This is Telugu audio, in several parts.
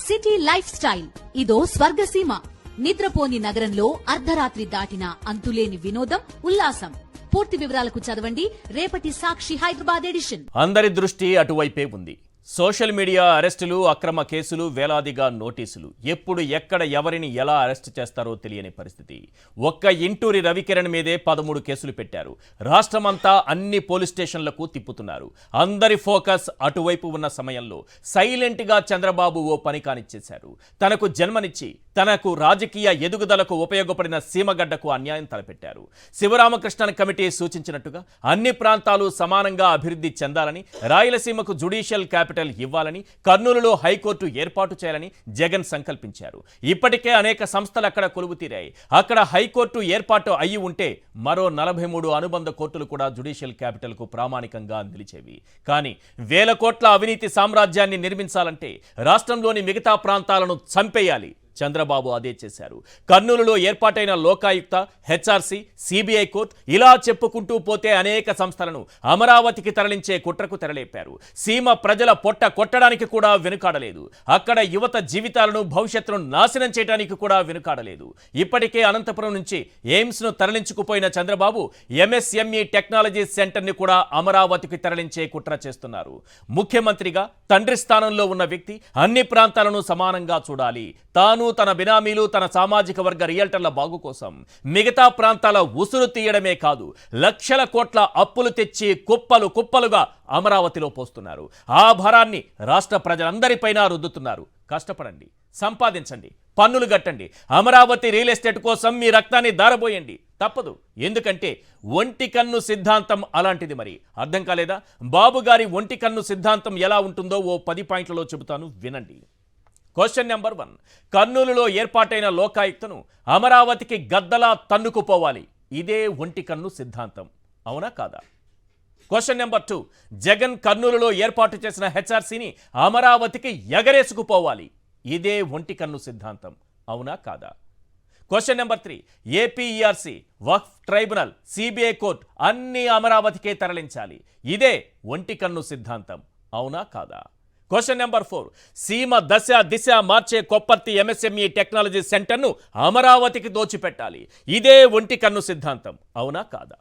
సిటీ లైఫ్ స్టైల్ ఇదో స్వర్గసీమ. నిద్రపోని నగరంలో అర్ధరాత్రి దాటిన అంతులేని వినోదం, ఉల్లాసం. పూర్తి వివరాలకు చదవండి రేపటి సాక్షి హైదరాబాద్ ఎడిషన్. అందరి దృష్టి అటువైపే ఉంది. సోషల్ మీడియా అరెస్టులు, అక్రమ కేసులు, వేలాదిగా నోటీసులు. ఎప్పుడు ఎక్కడ ఎవరిని ఎలా అరెస్టు చేస్తారో తెలియని పరిస్థితి. ఒక్క ఇంటూరి రవికిరణ్ మీదే 13 కేసులు పెట్టారు. రాష్ట్రమంతా అన్ని పోలీస్ స్టేషన్లకు తిప్పుతున్నారు. అందరి ఫోకస్ అటువైపు ఉన్న సమయంలో సైలెంట్గా చంద్రబాబు ఓ పని కానిచ్చేశారు. తనకు జన్మనిచ్చి తనకు రాజకీయ ఎదుగుదలకు ఉపయోగపడిన సీమగడ్డకు అన్యాయం తలపెట్టారు. శివరామకృష్ణన్ కమిటీ సూచించినట్టుగా అన్ని ప్రాంతాలు సమానంగా అభివృద్ధి చెందాలని, రాయలసీమకు జ్యుడిషియల్ క్యాపిటల్ ఇవ్వాలని, కర్నూలులో హైకోర్టు ఏర్పాటు చేయాలని జగన్ సంకల్పించారు. ఇప్పటికే అనేక సంస్థలు అక్కడ కొలువు తీరాయి. అక్కడ హైకోర్టు ఏర్పాటు అయ్యి ఉంటే మరో 43 అనుబంధ కోర్టులు కూడా జ్యుడిషియల్ క్యాపిటల్ కు ప్రామాణికంగా నిలిచేవి. కానీ 1000 కోట్ల అవినీతి సామ్రాజ్యాన్ని నిర్మించాలంటే రాష్ట్రంలోని మిగతా ప్రాంతాలను చంపేయాలి. చంద్రబాబు అదే చేశారు. కర్నూలులో ఏర్పాటైన లోకాయుక్త, హెచ్ఆర్సీ, సిబిఐ కోర్టు, ఇలా చెప్పుకుంటూ పోతే అనేక సంస్థలను అమరావతికి తరలించే కుట్రకు తెరలేపారు. సీమ ప్రజల పొట్ట కొట్టడానికి కూడా వెనుకాడలేదు. అక్కడ యువత జీవితాలను, భవిష్యత్తును నాశనం చేయడానికి కూడా వెనుకాడలేదు. ఇప్పటికే అనంతపురం నుంచి ఎయిమ్స్ను తరలించుకుపోయిన చంద్రబాబు ఎంఎస్ఎంఈ టెక్నాలజీ సెంటర్ని కూడా అమరావతికి తరలించే కుట్ర చేస్తున్నారు. ముఖ్యమంత్రిగా తండ్రి స్థానంలో ఉన్న వ్యక్తి అన్ని ప్రాంతాలను సమానంగా చూడాలి. తాను, తన బినామీలు, తన సామాజిక వర్గ రియల్టర్ల బాగు కోసం మిగతా ప్రాంతాల ఉసురు తీయడమే కాదు, లక్షల కోట్ల అప్పులు తెచ్చి కుప్పలు కుప్పలుగా అమరావతిలో పోస్తున్నారు. ఆ భారాన్ని రాష్ట్ర ప్రజలందరిపైన రుద్దుతున్నారు. కష్టపడండి, సంపాదించండి, పన్నులు కట్టండి, అమరావతి రియల్ ఎస్టేట్ కోసం మీ రక్తాన్ని దారబోయండి. తప్పదు. ఎందుకంటే ఒంటి కన్ను సిద్ధాంతం అలాంటిది. మరి అర్థం కాలేదా? బాబు గారి ఒంటి కన్ను సిద్ధాంతం ఎలా ఉంటుందో ఓ 10 పాయింట్లలో చెబుతాను, వినండి. క్వశ్చన్ నెంబర్ 1, కర్నూలులో ఏర్పాటైన లోకాయుక్తను అమరావతికి గద్దలా తన్నుకుపోవాలి. ఇదే ఒంటి కన్ను సిద్ధాంతం, అవునా కాదా? క్వశ్చన్ నెంబర్ 2, జగన్ కర్నూలులో ఏర్పాటు చేసిన హెచ్ఆర్సీని అమరావతికి ఎగరేసుకుపోవాలి. ఇదే ఒంటి కన్ను సిద్ధాంతం, అవునా కాదా? క్వశ్చన్ నెంబర్ 3, ఏపీఈఆర్సీ, వక్ఫ్ ట్రైబ్యునల్, సిబిఐ కోర్టు అన్ని అమరావతికే తరలించాలి. ఇదే ఒంటి కన్ను సిద్ధాంతం, అవునా కాదా? క్వశ్చన్ నెంబర్ 4, సీమ దశ దిశ మార్చే కొప్పర్తి ఎంఎస్ఎంఈ టెక్నాలజీ సెంటర్ను అమరావతికి దోచిపెట్టాలి. ఇదే ఒంటి కన్ను సిద్ధాంతం, అవునా కాదా?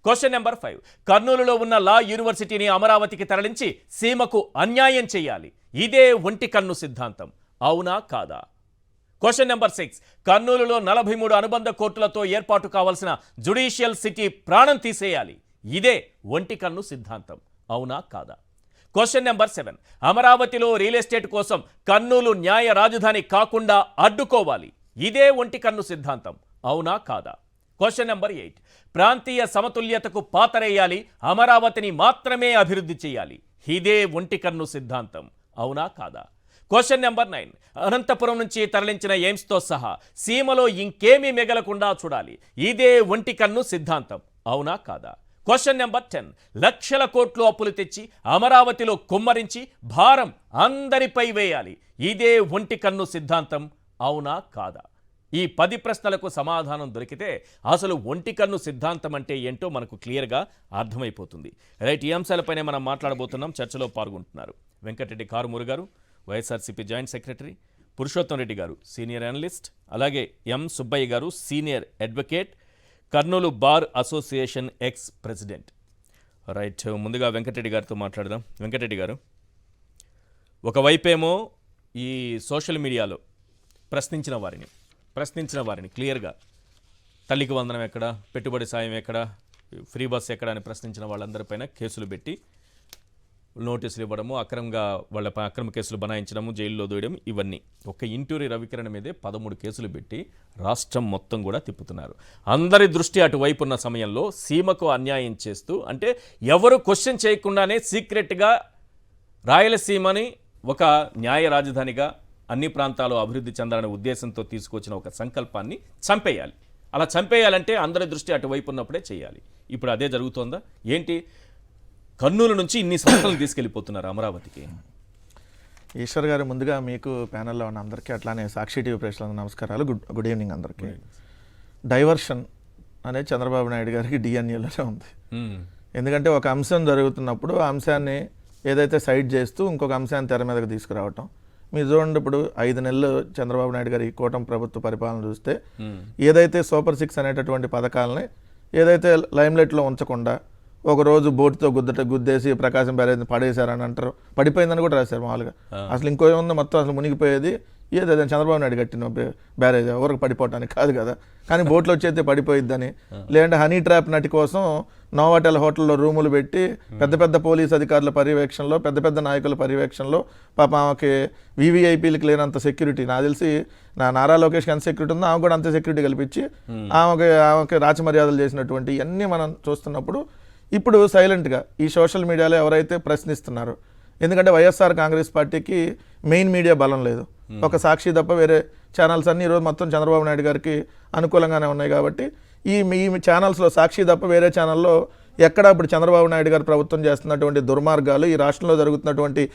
క్వశ్చన్ నెంబర్ 5, కర్నూలులో ఉన్న లా యూనివర్సిటీని అమరావతికి తరలించి సీమకు అన్యాయం చేయాలి. ఇదే ఒంటి కన్ను సిద్ధాంతం, అవునా కాదా? క్వశ్చన్ నెంబర్ 6, కర్నూలులో 43 అనుబంధ కోర్టులతో ఏర్పాటు కావాల్సిన జ్యుడిషియల్ సిటీ ప్రాణం తీసేయాలి. ఇదే ఒంటి కన్ను సిద్ధాంతం, అవునా కాదా? క్వశ్చన్ నెంబర్ 7, అమరావతిలో రియల్ ఎస్టేట్ కోసం కర్నూలు న్యాయ రాజధాని కాకుండా అడ్డుకోవాలి. ఇదే ఒంటి కన్ను సిద్ధాంతం, అవునా కాదా? క్వశ్చన్ నెంబర్ 8, ప్రాంతీయ సమతుల్యతకు పాతరేయాలి, అమరావతిని మాత్రమే అభివృద్ధి చేయాలి. ఇదే ఒంటి కన్ను సిద్ధాంతం, అవునా కాదా? క్వశ్చన్ నెంబర్ 9, అనంతపురం నుంచి తరలించిన ఎయిమ్స్తో సహా సీమలో ఇంకేమీ మిగలకుండా చూడాలి. ఇదే ఒంటి కన్ను సిద్ధాంతం, అవునా కాదా? క్వశ్చన్ నెంబర్ 10, లక్షల కోట్లు అప్పులు తెచ్చి అమరావతిలో కుమ్మరించి భారం అందరిపై వేయాలి. ఇదే ఒంటి కన్ను సిద్ధాంతం, అవునా కాదా? ఈ 10 ప్రశ్నలకు సమాధానం దొరికితే అసలు ఒంటి కన్ను సిద్ధాంతం అంటే ఏంటో మనకు క్లియర్గా అర్థమైపోతుంది. రైట్, ఈ అంశాలపైనే మనం మాట్లాడబోతున్నాం. చర్చలో పాల్గొంటున్నారు వెంకటరెడ్డి కారుమూరు గారు, వైఎస్ఆర్సీపీ జాయింట్ సెక్రటరీ, పురుషోత్తం రెడ్డి గారు సీనియర్ అనలిస్ట్, అలాగే ఎం సుబ్బయ్య గారు senior advocate, Kurnool bar association ex president. Right, ముందుగా వెంకటరెడ్డి గారితో మాట్లాడదాం. వెంకటరెడ్డి గారు, ఒకవైపేమో ఈ సోషల్ మీడియాలో ప్రశ్నించిన వారిని క్లియర్గా తల్లికి వందనం ఎక్కడ, పెట్టుబడి సాయం ఎక్కడ, ఫ్రీ బస్ ఎక్కడ అని ప్రశ్నించిన వాళ్ళందరిపైన కేసులు పెట్టి నోటీసులు ఇవ్వడము, వాళ్ళ అక్రమ కేసులు బనాయించడము, జైల్లో దూయడం, ఇవన్నీ ఒక ఇంటూరి రవికిరణ్ మీదే 13 కేసులు పెట్టి రాష్ట్రం మొత్తం కూడా తిప్పుతున్నారు. అందరి దృష్టి అటువైపు ఉన్న సమయంలో సీమకు అన్యాయం చేస్తూ, అంటే ఎవరు క్వశ్చన్ చేయకుండానే సీక్రెట్గా రాయలసీమని ఒక న్యాయ రాజధానిగా అన్ని ప్రాంతాలు అభివృద్ధి చెందాలనే ఉద్దేశంతో తీసుకొచ్చిన ఒక సంకల్పాన్ని చంపేయాలి. అలా చంపేయాలంటే అందరి దృష్టి అటువైపు ఉన్నప్పుడే చేయాలి. ఇప్పుడు అదే జరుగుతోందా ఏంటి? కర్నూలు నుంచి ఇన్ని సంస్థలను తీసుకెళ్ళిపోతున్నారు అమరావతికి. ఈశ్వర్ గారు, ముందుగా మీకు ప్యానెల్లో ఉన్న అందరికీ, అట్లానే సాక్షి టీవీ ప్రేక్షకులకు నమస్కారాలు. గుడ్ ఈవినింగ్ అందరికీ. డైవర్షన్ అనేది చంద్రబాబు నాయుడు గారికి డిఎన్ఏలోనే ఉంది. ఎందుకంటే ఒక అంశం జరుగుతున్నప్పుడు ఆ అంశాన్ని ఏదైతే సైడ్ చేస్తూ ఇంకొక అంశాన్ని తెర మీదకి తీసుకురావటం, మీరు చూడండి, ఇప్పుడు 5 నెలలు చంద్రబాబు నాయుడు గారి ఈ కూటమి ప్రభుత్వ పరిపాలన చూస్తే ఏదైతే సూపర్ 6 అనేటటువంటి పథకాలని ఏదైతే లైమ్లైట్లో ఉంచకుండా ఒకరోజు బోటుతో గుద్దేసి ప్రకాశం బ్యారేజ్ పడేశారని అంటారు, పడిపోయిందని కూడా రాశారు మామూలుగా. అసలు ఇంకో ఏముందో మొత్తం అసలు మునిగిపోయేది ఏదైతే చంద్రబాబు నాయుడు కట్టిన బ్యారేజ్ ఎవరికి పడిపోవటానికి కాదు కదా, కానీ బోట్లో వచ్చేస్తే పడిపోయిద్దని. లేదంటే హనీ ట్రాప్ నటి కోసం నోవాటెల్ హోటల్లో రూములు పెట్టి పెద్ద పెద్ద పోలీస్ అధికారుల పర్యవేక్షణలో, పెద్ద పెద్ద నాయకుల పర్యవేక్షణలో పాప ఆమెకి వీవీఐపీలకు లేనంత సెక్యూరిటీ, నాకు తెలిసి నారా లోకేష్కి ఎంత సెక్యూరిటీ ఉందో ఆమె కూడా అంత సెక్యూరిటీ కల్పించి ఆమెకి రాచమర్యాదలు చేసినటువంటి ఇవన్నీ మనం చూస్తున్నప్పుడు ఇప్పుడు సైలెంట్గా ఈ సోషల్ మీడియాలో ఎవరైతే ప్రశ్నిస్తున్నారో, ఎందుకంటే వైఎస్ఆర్ కాంగ్రెస్ పార్టీకి మెయిన్ మీడియా బలం లేదు, ఒక సాక్షి తప్ప వేరే ఛానల్స్ అన్ని ఈరోజు మొత్తం చంద్రబాబు నాయుడు గారికి అనుకూలంగానే ఉన్నాయి. కాబట్టి ఈ ఛానల్స్లో సాక్షి తప్ప వేరే ఛానల్లో ఎక్కడ ఇప్పుడు చంద్రబాబు నాయుడు గారు ప్రభుత్వం చేస్తున్నటువంటి దుర్మార్గాలు, ఈ రాష్ట్రంలో జరుగుతున్నటువంటి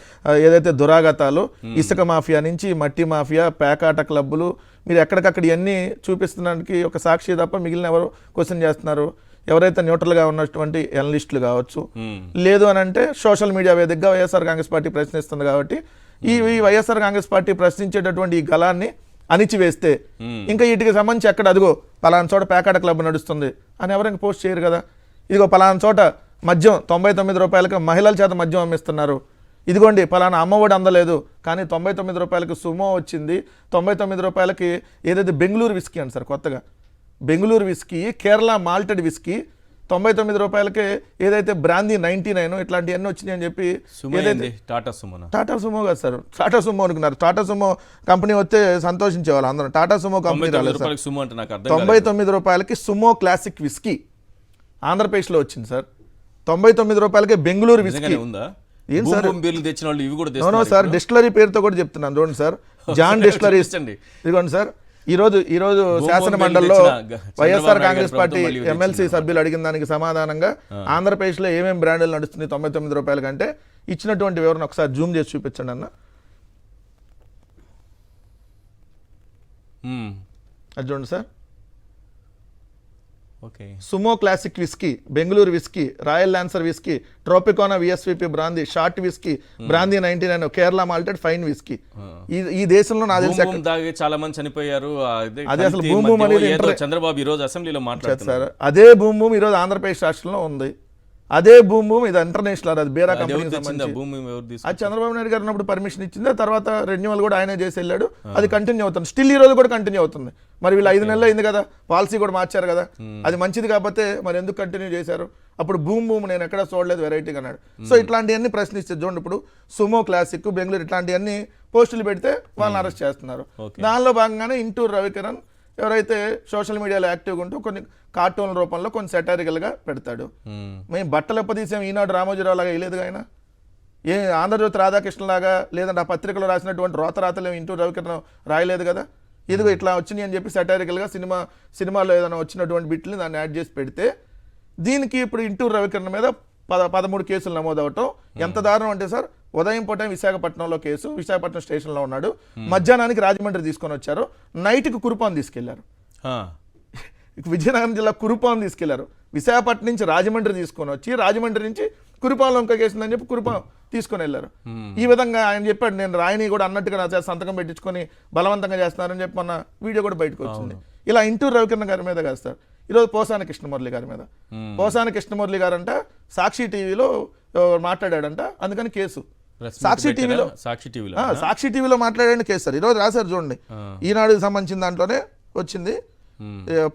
ఏదైతే దురాగతాలు, ఇసుక మాఫియా నుంచి మట్టి మాఫియా, పేకాట క్లబ్బులు, మీరు ఎక్కడికక్కడ ఇవన్నీ చూపిస్తున్నానికి ఒక సాక్షి తప్ప మిగిలిన ఎవరు క్వశ్చన్ చేస్తున్నారు? ఎవరైతే న్యూట్రల్గా ఉన్నటువంటి ఎనలిస్టులు కావచ్చు, లేదు అని అంటే సోషల్ మీడియా వేదికగా వైఎస్ఆర్ కాంగ్రెస్ పార్టీ ప్రశ్నిస్తుంది. కాబట్టి ఈ వైఎస్ఆర్ కాంగ్రెస్ పార్టీ ప్రశ్నించేటటువంటి ఈ గలాన్ని అణిచివేస్తే ఇంకా వీటికి సంబంధించి ఎక్కడ అదిగో పలానా చోట పేకాట క్లబ్ నడుస్తుంది అని ఎవరైనా పోస్ట్ చేయరు కదా. ఇదిగో పలానా చోట మద్యం 99 రూపాయలకి మహిళల చేత మద్యం అమ్మిస్తున్నారు, ఇదిగోండి పలానా అమ్మఒడి అందలేదు కానీ 99 రూపాయలకి సుమో వచ్చింది, 99 రూపాయలకి ఏదైతే బెంగళూరు విస్కీ అని సార్ కొత్తగా Bengaluru whisky, Kerala malted whisky 99 రూపాయలకే ఏదైతే బ్రాందీ 99 ఇట్లాంటివన్నీ వచ్చినాయి అని చెప్పి టాటా సుమో కాదు సార్, టాటా సుమో అనుకున్నారు. టాటా సుమో కంపెనీ వస్తే సంతోషించేవాళ్ళు అందరూ. టాటా సుమో కంపెనీ రాలేదు సార్. 99 రూపాయలకి సుమో క్లాసిక్ విస్కీ ఆంధ్రప్రదేశ్లో వచ్చింది సార్. 99 రూపాయలకే బెంగళూరు విస్కీ. ఏం సార్ నో సార్, డిస్టిలరీ పేరుతో కూడా చెప్తున్నాను చూడండి సార్, జాన్ డిస్టిలరీ. ఇదిగోండి సార్, ఈరోజు శాసన మండలిలో వైఎస్ఆర్ కాంగ్రెస్ పార్టీ ఎమ్మెల్సీ సభ్యులు అడిగిన దానికి సమాధానంగా ఆంధ్రప్రదేశ్లో ఏమేమి బ్రాండ్లు నడుస్తుంది 99 రూపాయల కంటే ఇచ్చినటువంటి వివరణ ఒకసారి జూమ్ చేసి చూపించండి అన్న. అది చూడండి sir, Sumo Classic whisky, Bengaluru whisky, Royal Lancer whisky, Tropicana VSVP brandy, short whisky, brandy 99, Kerala malted fine whisky. ఈ దేశంలో నాకు తెలిసి చాలా మంది చనిపోయారు. అదే అసలు భూమి భూమి అనేది చంద్రబాబు ఈ రోజు అసెంబ్లీలో మాట్లాడారు సార్. అదే భూమి భూమి ఈరోజు ఆంధ్రప్రదేశ్ రాష్ట్రంలో ఉంది. అదే భూమి భూమి ఇది ఇంటర్నేషనల్, అది బేరా కంపెనీకి సంబంధించి. అది చంద్రబాబు నాయుడు గారు ఉన్నప్పుడు పర్మిషన్ ఇచ్చింది, తర్వాత రెన్యువల్ కూడా ఆయనే చేసి వెళ్ళాడు. అది కంటిన్యూ అవుతుంది, స్టిల్ ఈ రోజు కూడా కంటిన్యూ అవుతుంది. మరి వీళ్ళు 5 నెలలు అయింది కదా, పాలసీ కూడా మార్చారు కదా, అది మంచిది కాకపోతే మరి ఎందుకు కంటిన్యూ చేశారు? అప్పుడు భూమి భూమి నేను ఎక్కడ చూడలేదు వెరైటీగా అన్నాడు. సో ఇట్లాంటివన్నీ ప్రశ్నిస్తే చూడండి, ఇప్పుడు సుమో క్లాసిక్, బెంగళూరు ఇట్లాంటివన్నీ పోస్టులు పెడితే వాళ్ళని అరెస్ట్ చేస్తున్నారు. దానిలో భాగంగానే ఇంటూరు రవికిరణ్ ఎవరైతే సోషల్ మీడియాలో యాక్టివ్గా ఉంటూ కొన్ని కార్టూన్ రూపంలో కొన్ని సెటారికల్గా పెడతాడు. మేము బట్టలు ఎప్పదీసాం ఈనాడు రామోజీరావు లాగా వేయలేదుగా ఆయన, ఏ ఆంధ్రజ్యోతి రాధాకృష్ణ లాగా లేదంటే ఆ పత్రికలో రాసినటువంటి రోతరాతలు ఇంటూరు రవికిరణ్ రాయలేదు కదా. ఇదిగో ఇట్లా వచ్చినాయి అని చెప్పి సెటారికల్గా సినిమాలో ఏదైనా వచ్చినటువంటి బిట్లని దాన్ని యాడ్ చేసి పెడితే దీనికి ఇప్పుడు ఇంటూరు రవికిరణ్ మీద 13 కేసులు నమోదవటం ఎంత దారుణం అంటే సార్, ఉదయం పూట విశాఖపట్నంలో కేసు, విశాఖపట్నం స్టేషన్లో ఉన్నాడు, మధ్యాహ్నానికి రాజమండ్రి తీసుకొని వచ్చారు, నైట్కి కురుపాన్ తీసుకెళ్లారు. విజయనగరం జిల్లా కురుపాన్ తీసుకెళ్లారు, విశాఖపట్నం నుంచి రాజమండ్రి తీసుకొని వచ్చి రాజమండ్రి నుంచి కురుపాన్లో ఇంకా కేసుందని చెప్పి కురుపాన్ తీసుకొని వెళ్ళారు. ఈ విధంగా ఆయన చెప్పాడు, నేను రాయని కూడా అన్నట్టుగా నా సంతకం పెట్టించుకొని బలవంతంగా చేస్తున్నారని చెప్పి మొన్న వీడియో కూడా బయటకు వచ్చింది. ఇలా ఇంటూరు రవికిరణ్ గారి మీద కాదు సార్, ఈరోజు పోసాని కృష్ణమురళి గారి మీద. పోసాని కృష్ణమురళి గారు అంట సాక్షి టీవీలో మాట్లాడాడంట, అందుకని కేసు. సాక్షి టీవీలో మాట్లాడాడని కేసు సార్. ఈరోజు రాశారు చూడండి, ఈనాడుకి సంబంధించిన దాంట్లోనే వచ్చింది.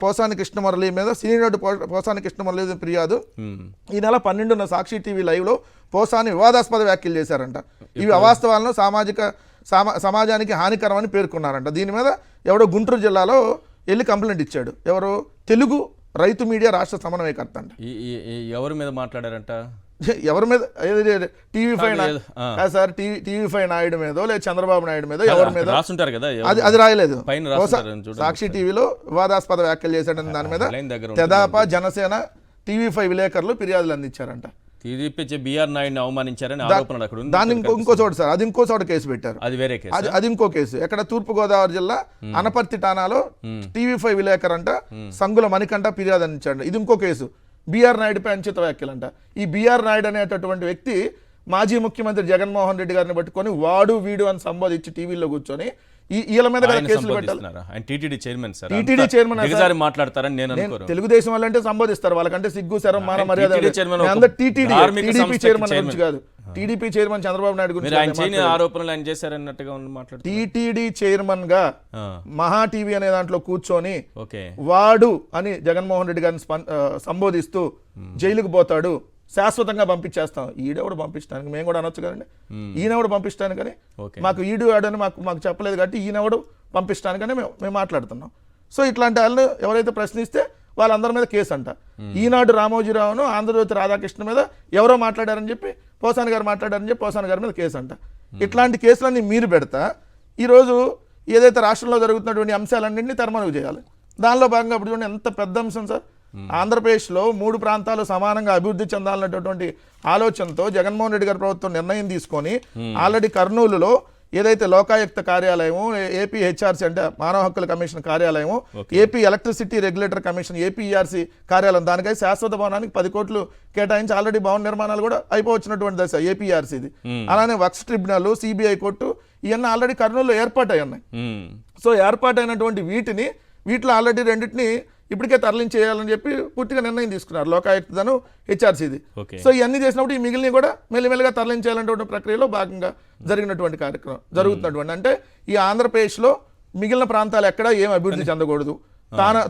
పోసాని కృష్ణమురళి మీద సీనియర్ పోసాని కృష్ణమురళి ఫిర్యాదు. ఈ నెల 12న సాక్షి టీవీ లైవ్ లో పోసాని వివాదాస్పద వ్యాఖ్యలు చేశారంట. ఇవి అవాస్తవాలను సమాజానికి హానికరమని పేర్కొన్నారంట. దీని మీద ఎవడో గుంటూరు జిల్లాలో వెళ్ళి కంప్లైంట్ ఇచ్చాడు. ఎవరు? తెలుగు రైతు మీడియా రాష్ట్ర సమన్వయకర్త అంట. ఎవరి మీద మాట్లాడారంట? ఎవరి మీద? టీవీ5 సార్, టీవీ5 నాయుడు మీదో లేదా చంద్రబాబు నాయుడు మీదో ఎవరి మీద రాసుంటారు కదా, అది రాయలేదు. సాక్షి టీవీలో వివాదాస్పద వ్యాఖ్యలు చేశాడని దాని మీద తెదాపా, జనసేన, టీవీ5 విలేకరులు ఫిర్యాదులు అందించారంట. బిఆర్ నాయుడిని అవమానించారని ఆరోపణలు అక్కడ ఉంది. దాన్ని ఇంకో చోట సార్, అది ఇంకో చోట కేసు పెట్టారు. అది వేరే కేసు, అది ఇంకో కేసు. ఎక్కడ? తూర్పుగోదావరి జిల్లా అనపర్తి ఠాణాలో టీవీ5 విలేకరు అంట సంగుల మణికంఠ ఫిర్యాదు అందించాడు. ఇది ఇంకో కేసు. బిఆర్ నాయుడుపై అనుచిత వ్యాఖ్యలంట. ఈ బిఆర్ నాయుడు అనేటటువంటి వ్యక్తి మాజీ ముఖ్యమంత్రి జగన్మోహన్ రెడ్డి గారిని పట్టుకొని వాడు వీడు అని సంబోధించి టీవీలో కూర్చొని వీళ్ళ మీద కదా కేసులు పెట్టాలి. ఆయన TTD chairman sir, TTD chairman మాట్లాడతారని నేను తెలుగుదేశం వాళ్ళంటే సంబోధిస్తారు, వాళ్ళకంటే సిగ్గు శరం మాన మర్యాద. టీడీపీ చైర్మన్ గురించి కాదు, టీడీపీ చైర్మన్ చంద్రబాబు నాయుడు గురించి ఆరోపణలు ఆయన చేశారన్నట్టుగా మాట్లాడు. టీటీడీ చైర్మన్ గా మహా టీవీ అనే దాంట్లో కూర్చొని వాడు అని జగన్మోహన్ రెడ్డి గారిని సంబోధిస్తూ జైలుకు పోతాడు, శాశ్వతంగా పంపించేస్తాం. ఈడెవడు పంపించడానికి మేము కూడా అనొచ్చు కదండి, ఈయనెవడు పంపించడానికి అని మాకు ఈడు ఆడని మాకు చెప్పలేదు కాబట్టి ఈయనెవడు పంపించడానికని మేము మాట్లాడుతున్నాం. సో ఇట్లాంటి వాళ్ళని ఎవరైతే ప్రశ్నిస్తే వాళ్ళందరి మీద కేసు అంట. ఈనాడు రామోజీరావును ఆంధ్రజ్యోతి రాధాకృష్ణ మీద ఎవరో మాట్లాడారని చెప్పి పోసాని గారు మాట్లాడారని చెప్పి పోసాని గారి మీద కేసు అంట. ఇట్లాంటి కేసులన్నీ మీరు పెడతా ఈరోజు ఏదైతే రాష్ట్రంలో జరుగుతున్నటువంటి అంశాలన్నింటినీ తెరమరుగు చేయాలి. దానిలో భాగంగా ఇప్పుడు చూడండి ఎంత పెద్ద అంశం సార్, ఆంధ్రప్రదేశ్లో 3 ప్రాంతాలు సమానంగా అభివృద్ధి చెందాలనేటటువంటి ఆలోచనతో జగన్మోహన్ రెడ్డి గారి ప్రభుత్వం నిర్ణయం తీసుకొని ఆల్రెడీ కర్నూలులో ఏదైతే లోకాయుక్త కార్యాలయము, ఏపీ హెచ్ఆర్సీ అంటే మానవ హక్కుల కమిషన్ కార్యాలయము, AP electricity regulator commission APERC కార్యాలయం, దానికై శాశ్వత భవనానికి 10 కోట్లు కేటాయించి ఆల్రెడీ భవన నిర్మాణాలు కూడా అయిపోవచ్చినటువంటి దశ ఏపీఆర్సీది. అలానే వక్స్ ట్రిబ్యునల్, సిబిఐ కోర్టు ఇవన్నీ ఆల్రెడీ కర్నూలులో ఏర్పాటై ఉన్నాయి. సో ఏర్పాటైనటువంటి వీటిలో ఆల్రెడీ రెండింటిని ఇప్పటికే తరలించేయాలని చెప్పి పూర్తిగా నిర్ణయం తీసుకున్నారు, లోకాయుక్తను హెచ్ఆర్సీది. సో ఇవన్నీ చేసినప్పుడు ఈ మిగిలిన కూడా మెల్లిమెల్లిగా తరలించేయాలనేటువంటి ప్రక్రియలో భాగంగా జరిగినటువంటి కార్యక్రమం జరుగుతున్నటువంటి. అంటే ఈ ఆంధ్రప్రదేశ్లో మిగిలిన ప్రాంతాలు ఎక్కడ ఏం అభివృద్ధి చెందకూడదు,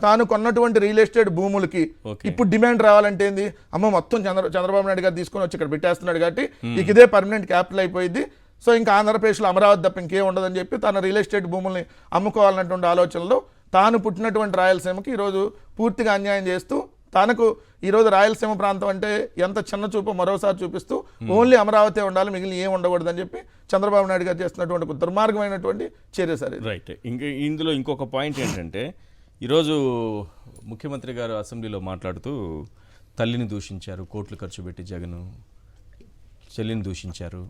తాను కొన్నటువంటి రియల్ ఎస్టేట్ భూములకి ఇప్పుడు డిమాండ్ రావాలంటే ఏంది, అమ్మ మొత్తం చంద్రబాబు నాయుడు గారు తీసుకొని వచ్చి ఇక్కడ పెట్టేస్తున్నాడు కాబట్టి ఇక ఇదే పర్మనెంట్ క్యాపిటల్ అయిపోయింది, సో ఇంకా ఆంధ్రప్రదేశ్లో అమరావతి తప్ప ఇంకేం ఉండదని చెప్పి తన రియల్ ఎస్టేట్ భూముల్ని అమ్ముకోవాలన్నటువంటి ఆలోచనలో తాను పుట్టినటువంటి రాయలసీమకి ఈరోజు పూర్తిగా అన్యాయం చేస్తూ తనకు ఈరోజు రాయలసీమ ప్రాంతం అంటే ఎంత చిన్న చూపు మరోసారి చూపిస్తూ ఓన్లీ అమరావతి ఉండాలి, మిగిలిన ఏం ఉండకూడదని చెప్పి చంద్రబాబు నాయుడు గారు చేస్తున్నటువంటి దుర్మార్గమైనటువంటి చర్య సార్. రైట్. ఇందులో ఇంకొక పాయింట్ ఏంటంటే ఈరోజు ముఖ్యమంత్రి గారు అసెంబ్లీలో మాట్లాడుతూ తల్లిని దూషించారు, కోట్లు ఖర్చు పెట్టి జగన్ చెల్లిని దూషించారు,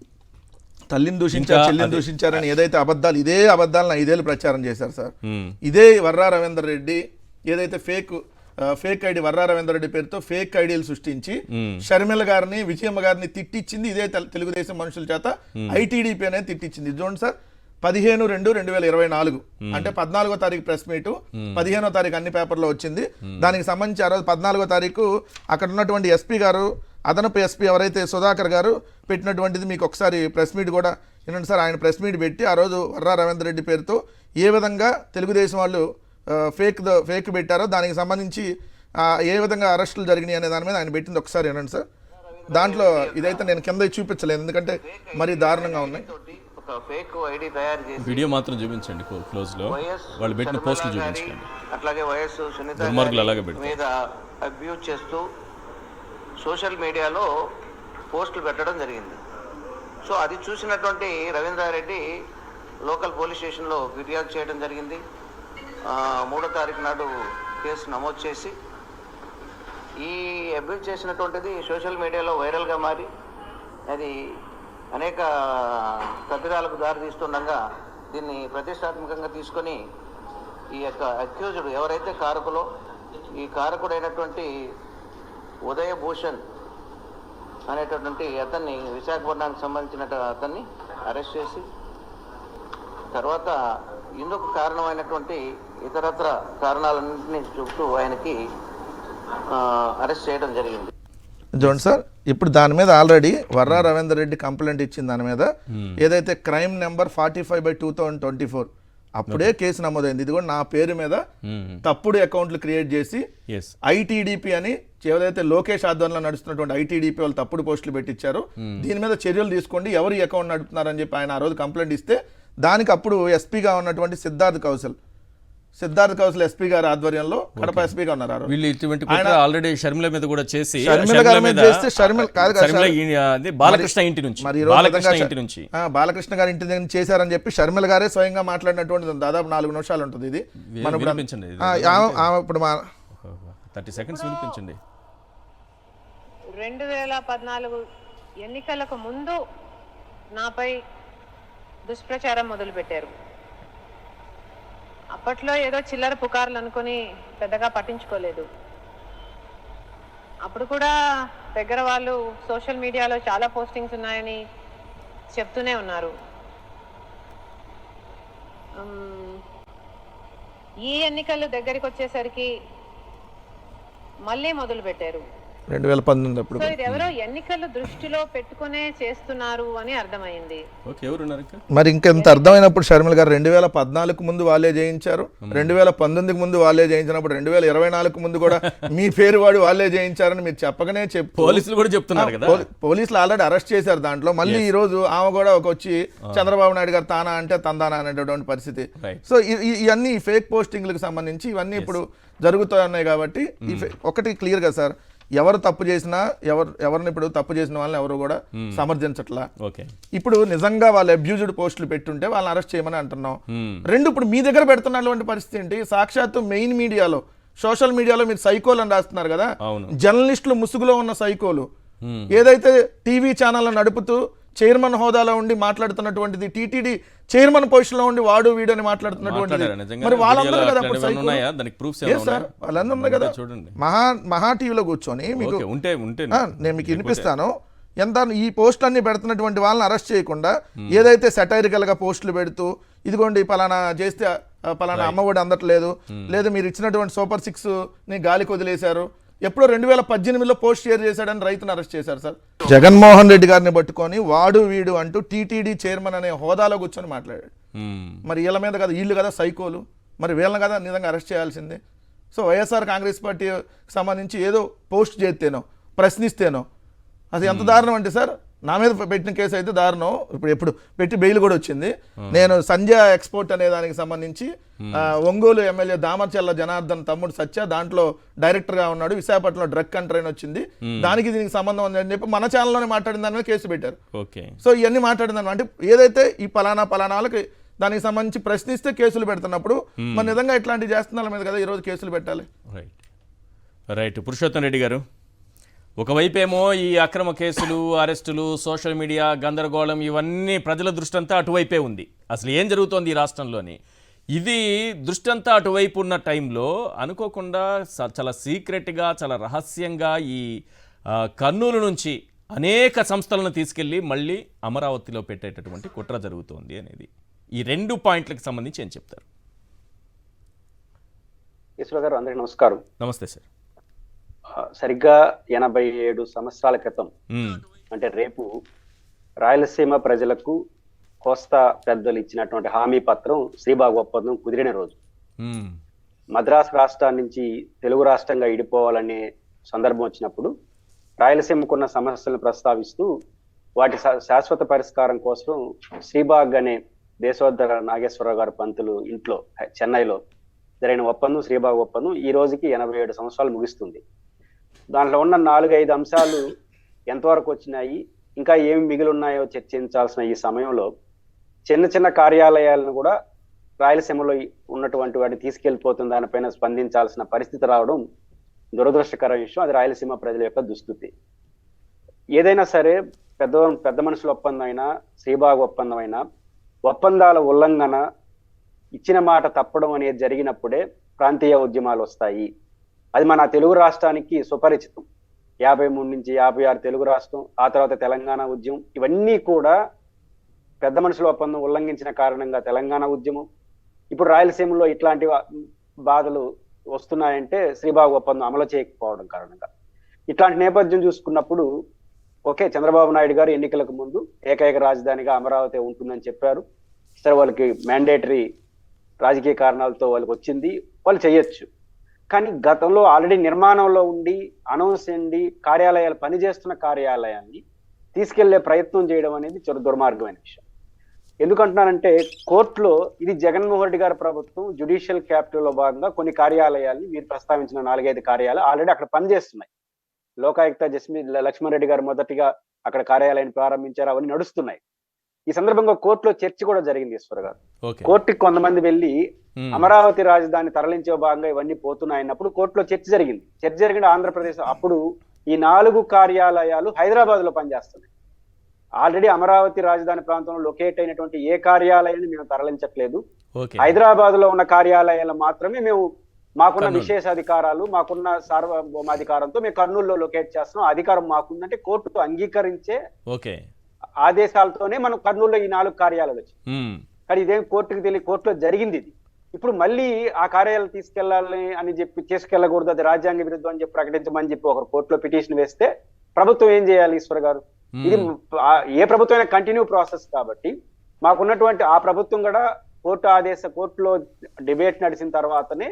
తల్లిని దూషించారు, చెల్లిని దూషించారని ఏదైతే అబద్ధాలు, ఇదే అబద్ధాలను 5 ఏళ్ళు ప్రచారం చేశారు సార్. ఇదే వర్రా రవీందర్ రెడ్డి ఏదైతే ఫేక్ ఐడి వర్రా రవీందర్ రెడ్డి పేరుతో ఫేక్ ఐడీలు సృష్టించి షర్మిల గారిని, విజయమ్మ గారిని తిట్టించింది ఇదే తెలుగుదేశం మనుషుల చేత. ఐటీడీపీ అనేది తిట్టించింది. చూడండి సార్, 15/2/2024 అంటే 14వ తారీఖు ప్రెస్ మీటు, 15వ తారీఖు అన్ని పేపర్లో వచ్చింది. దానికి సంబంధించి ఆ రోజు 14వ తారీఖు అక్కడ ఉన్నటువంటి ఎస్పీ గారు, అదనపు ఎస్పీ ఎవరైతే సుధాకర్ గారు పెట్టినటువంటిది మీకు ఒకసారి ప్రెస్ మీట్ కూడా వినండి సార్. ఆయన ప్రెస్ మీట్ పెట్టి ఆ రోజు వర్రా రవీందర్ రెడ్డి పేరుతో ఏ విధంగా తెలుగుదేశం వాళ్ళు ఫేక్ పెట్టారో దానికి సంబంధించి ఏ విధంగా అరెస్టులు జరిగినాయి అనే దాని మీద ఆయన పెట్టింది ఒకసారి వినండి సార్. దాంట్లో ఇదైతే నేను కింద చూపించలేదు ఎందుకంటే మరీ దారుణంగా ఉన్నాయి. వీడియో మాత్రం చూపించండి క్లోజ్ లో, వాళ్ళు పెట్టిన పోస్టులు చూపించండి. అట్లాగే వైఎస్ సునీత మీద అబ్యూజ్ చేస్తూ సోషల్ మీడియాలో పోస్టులు పెట్టడం జరిగింది. సో అది చూసినటువంటి రవీంద్రారెడ్డి లోకల్ పోలీస్ స్టేషన్లో ఫిర్యాదు చేయడం జరిగింది. 3వ తారీఖు నాడు కేసు నమోదు చేసి ఈ అబ్యూజ్ చేసినటువంటిది సోషల్ మీడియాలో వైరల్గా మారి అది అనేక తప్పిదాలకు దారితీస్తుండగా దీన్ని ప్రతిష్టాత్మకంగా తీసుకొని ఈ యొక్క అక్యూజ్డ్ ఎవరైతే కారకులో ఈ కారకుడైనటువంటి ఉదయ భూషణ్ అనేటటువంటి అతన్ని విశాఖపట్నానికి సంబంధించిన అతన్ని అరెస్ట్ చేసి తర్వాత ఇందుకు కారణమైనటువంటి ఇతరత్ర కారణాలన్నింటినీ చూపుతూ ఆయనకి అరెస్ట్ చేయడం జరిగింది. చూడండి సార్, ఇప్పుడు దాని మీద ఆల్రెడీ వర్రా రవీందర్ రెడ్డి కంప్లైంట్ ఇచ్చిన దాని మీద ఏదైతే క్రైమ్ నెంబర్ 45/2024 అప్పుడే కేసు నమోదైంది. ఇది కూడా నా పేరు మీద తప్పుడు అకౌంట్లు క్రియేట్ చేసి ఐటీడీపీ అని ఏదైతే లోకేష్ ఆధ్వర్యంలో నడుస్తున్నటువంటి ఐటీడీపీ వాళ్ళు తప్పుడు పోస్టులు పెట్టించారు, దీని మీద చర్యలు తీసుకోండి, ఎవరు ఈ అకౌంట్ నడుపుతున్నారని చెప్పి ఆయన ఆ రోజు కంప్లైంట్ ఇస్తే దానికి అప్పుడు ఎస్పీగా ఉన్నటువంటి సిద్ధార్థ్ కౌశల్ ఎస్పీ గారి ఆధ్వర్యంలో కడప ఎస్పీగా ఉన్నారు. వీళ్ళు ఇటువంటి ఆల్రెడీ షర్మిల మీద కూడా చేసి బాలకృష్ణ ఇంటి నుంచి బాలకృష్ణ గారి ఇంటి దగ్గర చేశారని చెప్పి షర్మిల గారే స్వయంగా మాట్లాడినటువంటి దాదాపు 4 నిమిషాలు ఉంటుంది. ఇది మనం ఇప్పుడు 30 సెకండ్స్ వినిపించండి. 2014 ఎన్నికలకు ముందు నాపై దుష్ప్రచారం మొదలుపెట్టారు. అప్పట్లో ఏదో చిల్లర పుకార్లు అనుకుని పెద్దగా పట్టించుకోలేదు. అప్పుడు కూడా దగ్గర వాళ్ళు సోషల్ మీడియాలో చాలా పోస్టింగ్స్ ఉన్నాయని చెప్తూనే ఉన్నారు. ఈ ఎన్నికలు దగ్గరికి వచ్చేసరికి మళ్ళీ మొదలు పెట్టారు. 2019 అప్పుడు సో ఇది ఎవరో ఎన్నికలు దృష్టిలో పెట్టుకునే చేస్తున్నారు అని అర్థమైంది. మరి ఇంకెంత అర్థమైనప్పుడు షర్మిల గారు 2014 ముందు వాళ్ళే జయించారు, 2019 ముందు వాళ్ళే జయించినప్పుడు 2024 ముందు కూడా మీ పేరు వాడి వాళ్ళే జయించారని మీరు చెప్పగానే పోలీసులు కూడా చెప్తున్నారు కదా. పోలీసులు ఆల్రెడీ అరెస్ట్ చేశారు దాంట్లో. మళ్ళీ ఈ రోజు ఆమె కూడా వచ్చి చంద్రబాబు నాయుడు గారు తానా అంటే తందానా అనేటటువంటి పరిస్థితి. సో ఇవన్నీ ఫేక్ పోస్టింగ్లకు సంబంధించి ఇవన్నీ ఇప్పుడు జరుగుతున్నాయి. కాబట్టి ఒకటి క్లియర్ గా సార్, ఎవరు తప్పు చేసినా ఎవరిని ఇప్పుడు తప్పు చేసిన వాళ్ళని ఎవరు కూడా సమర్థించట్లా. ఇప్పుడు నిజంగా వాళ్ళు అబ్యూజ్డ్ పోస్టులు పెట్టుంటే వాళ్ళని అరెస్ట్ చేయమని అంటున్నాం. రెండు ఇప్పుడు మీ దగ్గర పెడుతున్నటువంటి పరిస్థితి ఏంటి? సాక్షాత్తు మెయిన్ మీడియాలో సోషల్ మీడియాలో మీరు సైకోలు అని రాస్తున్నారు కదా, జర్నలిస్టులు ముసుగులో ఉన్న సైకోలు ఏదైతే టీవీ ఛానల్ నడుపుతూ చైర్మన్ హోదాలో ఉండి మాట్లాడుతున్నటువంటిది, టీటీడీ చైర్మన్ పొజిషన్ లో ఉండి వాడు వీడు అని మాట్లాడుతున్నటువంటిది, మరి వాళ్ళందరూ కదా వాళ్ళందరూ ఉన్నారు కదా. మహా టీవీలో కూర్చొని మీకు నేను మీకు వినిపిస్తాను. ఎంత ఈ పోస్టులన్నీ పెడుతున్నటువంటి వాళ్ళని అరెస్ట్ చేయకుండా ఏదైతే సెటైరికల్ గా పోస్టులు పెడుతూ ఇదిగోండి పలానా చేస్తే పలానా అమ్మఒడి అందట్లేదు, లేదు మీరు ఇచ్చినటువంటి సూపర్ 6 ని గాలికి వదిలేశారు, ఎప్పుడో 2018లో పోస్ట్ షేర్ చేశాడని రైతును అరెస్ట్ చేశారు సార్. జగన్మోహన్ రెడ్డి గారిని పట్టుకొని వాడు వీడు అంటూ టీటీడీ చైర్మన్ అనే హోదాలో కూర్చొని మాట్లాడాడు. మరి వీళ్ళ మీద కదా, వీళ్ళు కదా సైకోలు, మరి వీళ్ళని కదా నిజంగా అరెస్ట్ చేయాల్సిందే. సో వైఎస్ఆర్ కాంగ్రెస్ పార్టీకి సంబంధించి ఏదో పోస్ట్ చేస్తేనో ప్రశ్నిస్తేనో అది ఎంత దారుణం అంటే సార్, నా మీద పెట్టిన కేసు అయితే దారుణం. ఇప్పుడు పెట్టి బెయిల్ కూడా వచ్చింది. నేను సంజయ్ ఎక్స్పోర్ట్ అనే దానికి సంబంధించి ఒంగోలు ఎమ్మెల్యే దామర్చల్ల జనార్దన్ తమ్ముడు సత్య దాంట్లో డైరెక్టర్ గా ఉన్నాడు, విశాఖపట్నంలో డ్రగ్ కంట్రైన్ వచ్చింది, దానికి దీనికి సంబంధం ఉందని చెప్పి మన ఛానల్లోనే మాట్లాడిన దాని మీద కేసు పెట్టారు. సో ఇవన్నీ మాట్లాడిన అంటే ఏదైతే ఈ పలానా వాళ్ళకి దానికి సంబంధించి ప్రశ్నిస్తే కేసులు పెడుతున్నప్పుడు మరి నిజంగా ఇట్లాంటివి చేస్తున్న వాళ్ళ మీద కదా ఈరోజు కేసులు పెట్టాలి. రైట్ పురుషోత్తం రెడ్డి గారు, ఒకవైపేమో ఈ అక్రమ కేసులు, అరెస్టులు, సోషల్ మీడియా గందరగోళం, ఇవన్నీ ప్రజల దృష్టి అంతా అటువైపే ఉంది. అసలు ఏం జరుగుతోంది ఈ రాష్ట్రంలోని, ఇది దృష్టి అంతా అటువైపు ఉన్న టైంలో అనుకోకుండా చాలా సీక్రెట్గా, చాలా రహస్యంగా ఈ కర్నూలు నుంచి అనేక సంస్థలను తీసుకెళ్ళి మళ్ళీ అమరావతిలో పెట్టేటటువంటి కుట్ర జరుగుతోంది అనేది, ఈ 2 పాయింట్లకు సంబంధించి ఏం చెప్తారు? ఈశ్వర్ గారు, అందరికీ నమస్కారం. నమస్తే సార్. సరిగ్గా 87 సంవత్సరాల క్రితం, అంటే రేపు రాయలసీమ ప్రజలకు కోస్తా పెద్దలు ఇచ్చినటువంటి హామీ పత్రం శ్రీబాగ్ ఒప్పందం కుదిరిన రోజు. మద్రాసు రాష్ట్రాన్ని నుంచి తెలుగు రాష్ట్రంగా ఇడిపోవాలనే సందర్భం వచ్చినప్పుడు రాయలసీమకున్న సమస్యలను ప్రస్తావిస్తూ వాటి శాశ్వత పరిష్కారం కోసం శ్రీబాగ్ అనే దేశోద్ధర నాగేశ్వరరావు గారు పంతులు ఇంట్లో చెన్నైలో జరిగిన ఒప్పందం శ్రీబాగ్ ఒప్పందం ఈ రోజుకి 87 సంవత్సరాలు ముగిస్తుంది. దాంట్లో ఉన్న 4-5 అంశాలు ఎంతవరకు వచ్చినాయి, ఇంకా ఏమి మిగిలి ఉన్నాయో చర్చించాల్సిన ఈ సమయంలో చిన్న చిన్న కార్యాలయాలను కూడా రాయలసీమలో ఉన్నటువంటి వాటిని తీసుకెళ్లిపోతుంది దానిపైన స్పందించాల్సిన పరిస్థితి రావడం దురదృష్టకర విషయం. అది రాయలసీమ ప్రజల యొక్క దుస్థితి. ఏదైనా సరే పెద్ద మనుషుల ఒప్పందం అయినా, శ్రీబాగ్ ఒప్పందం అయినా, ఒప్పందాల ఉల్లంఘన, ఇచ్చిన మాట తప్పడం అనేది జరిగినప్పుడే ప్రాంతీయ ఉద్యమాలు వస్తాయి. అది మన తెలుగు రాష్ట్రానికి సుపరిచితం. 53 నుంచి 56 తెలుగు రాష్ట్రం, ఆ తర్వాత తెలంగాణ ఉద్యమం, ఇవన్నీ కూడా పెద్ద మనుషుల ఒప్పందం ఉల్లంఘించిన కారణంగా తెలంగాణ ఉద్యమం. ఇప్పుడు రాయలసీమలో ఇట్లాంటి బాధలు వస్తున్నాయంటే శ్రీబాగ్ ఒప్పందం అమలు చేయకపోవడం కారణంగా. ఇట్లాంటి నేపథ్యం చూసుకున్నప్పుడు ఓకే, చంద్రబాబు నాయుడు గారు ఎన్నికలకు ముందు ఏకైక రాజధానిగా అమరావతి ఉంటుందని చెప్పారు. సరే, వాళ్ళకి మ్యాండేటరీ రాజకీయ కారణాలతో వాళ్ళకి వచ్చింది, వాళ్ళు చేయొచ్చు. కానీ గతంలో ఆల్రెడీ నిర్మాణంలో ఉండి అనౌన్స్ ఉండి కార్యాలయాలు పనిచేస్తున్న కార్యాలయాన్ని తీసుకెళ్లే ప్రయత్నం చేయడం అనేది చాలా దుర్మార్గమైన విషయం. ఎందుకంటున్నానంటే కోర్టులో ఇది జగన్మోహన్ రెడ్డి గారి ప్రభుత్వం జ్యుడిషియల్ క్యాపిటల్లో భాగంగా కొన్ని కార్యాలయాల్ని మీరు ప్రస్తావించిన 4-5 కార్యాలయాలు ఆల్రెడీ అక్కడ పనిచేస్తున్నాయి. లోకాయుక్త లక్ష్మణ్ రెడ్డి గారు మొదటిగా అక్కడ కార్యాలయాన్ని ప్రారంభించారు, అవన్నీ నడుస్తున్నాయి. ఈ సందర్భంగా కోర్టులో చర్చ కూడా జరిగింది ఈశ్వర్ గారు. కోర్టుకి కొంతమంది వెళ్ళి అమరావతి రాజధాని తరలించే భాగంగా ఇవన్నీ పోతున్నాయన్నప్పుడు కోర్టులో చర్చ జరిగింది. ఆంధ్రప్రదేశ్ అప్పుడు ఈ 4 కార్యాలయాలు హైదరాబాద్ లో పనిచేస్తున్నాయి. ఆల్రెడీ అమరావతి రాజధాని ప్రాంతంలో లొకేట్ అయినటువంటి ఏ కార్యాలయాన్ని మేము తరలించట్లేదు. హైదరాబాద్ లో ఉన్న కార్యాలయాలు మాత్రమే మేము మాకున్న విశేషాధికారాలు, మాకున్న సార్వభౌమాధికారంతో మేము కర్నూలులో లొకేట్ చేస్తున్నాం, అధికారం మాకుందంటే కోర్టు అంగీకరించే ఆదేశాలతోనే మనం కర్నూలులో ఈ 4 కార్యాలయాలు వచ్చాయి. కానీ ఇదేం కోర్టుకు తెలియ కోర్టులో జరిగింది ఇది. ఇప్పుడు మళ్ళీ ఆ కార్యాలయాలు తీసుకెళ్లాలి అని చెప్పి తీసుకెళ్లకూడదు, అది రాజ్యాంగ విరుద్ధం అని చెప్పి ప్రకటించమని చెప్పి ఒకరు కోర్టులో పిటిషన్ వేస్తే ప్రభుత్వం ఏం చేయాలి? ఈశ్వర్ గారు, ఇది ఏ ప్రభుత్వం అయినా కంటిన్యూ ప్రాసెస్ కాబట్టి మాకున్నటువంటి ఆ ప్రభుత్వం కూడా కోర్టులో డిబేట్ నడిచిన తర్వాతనే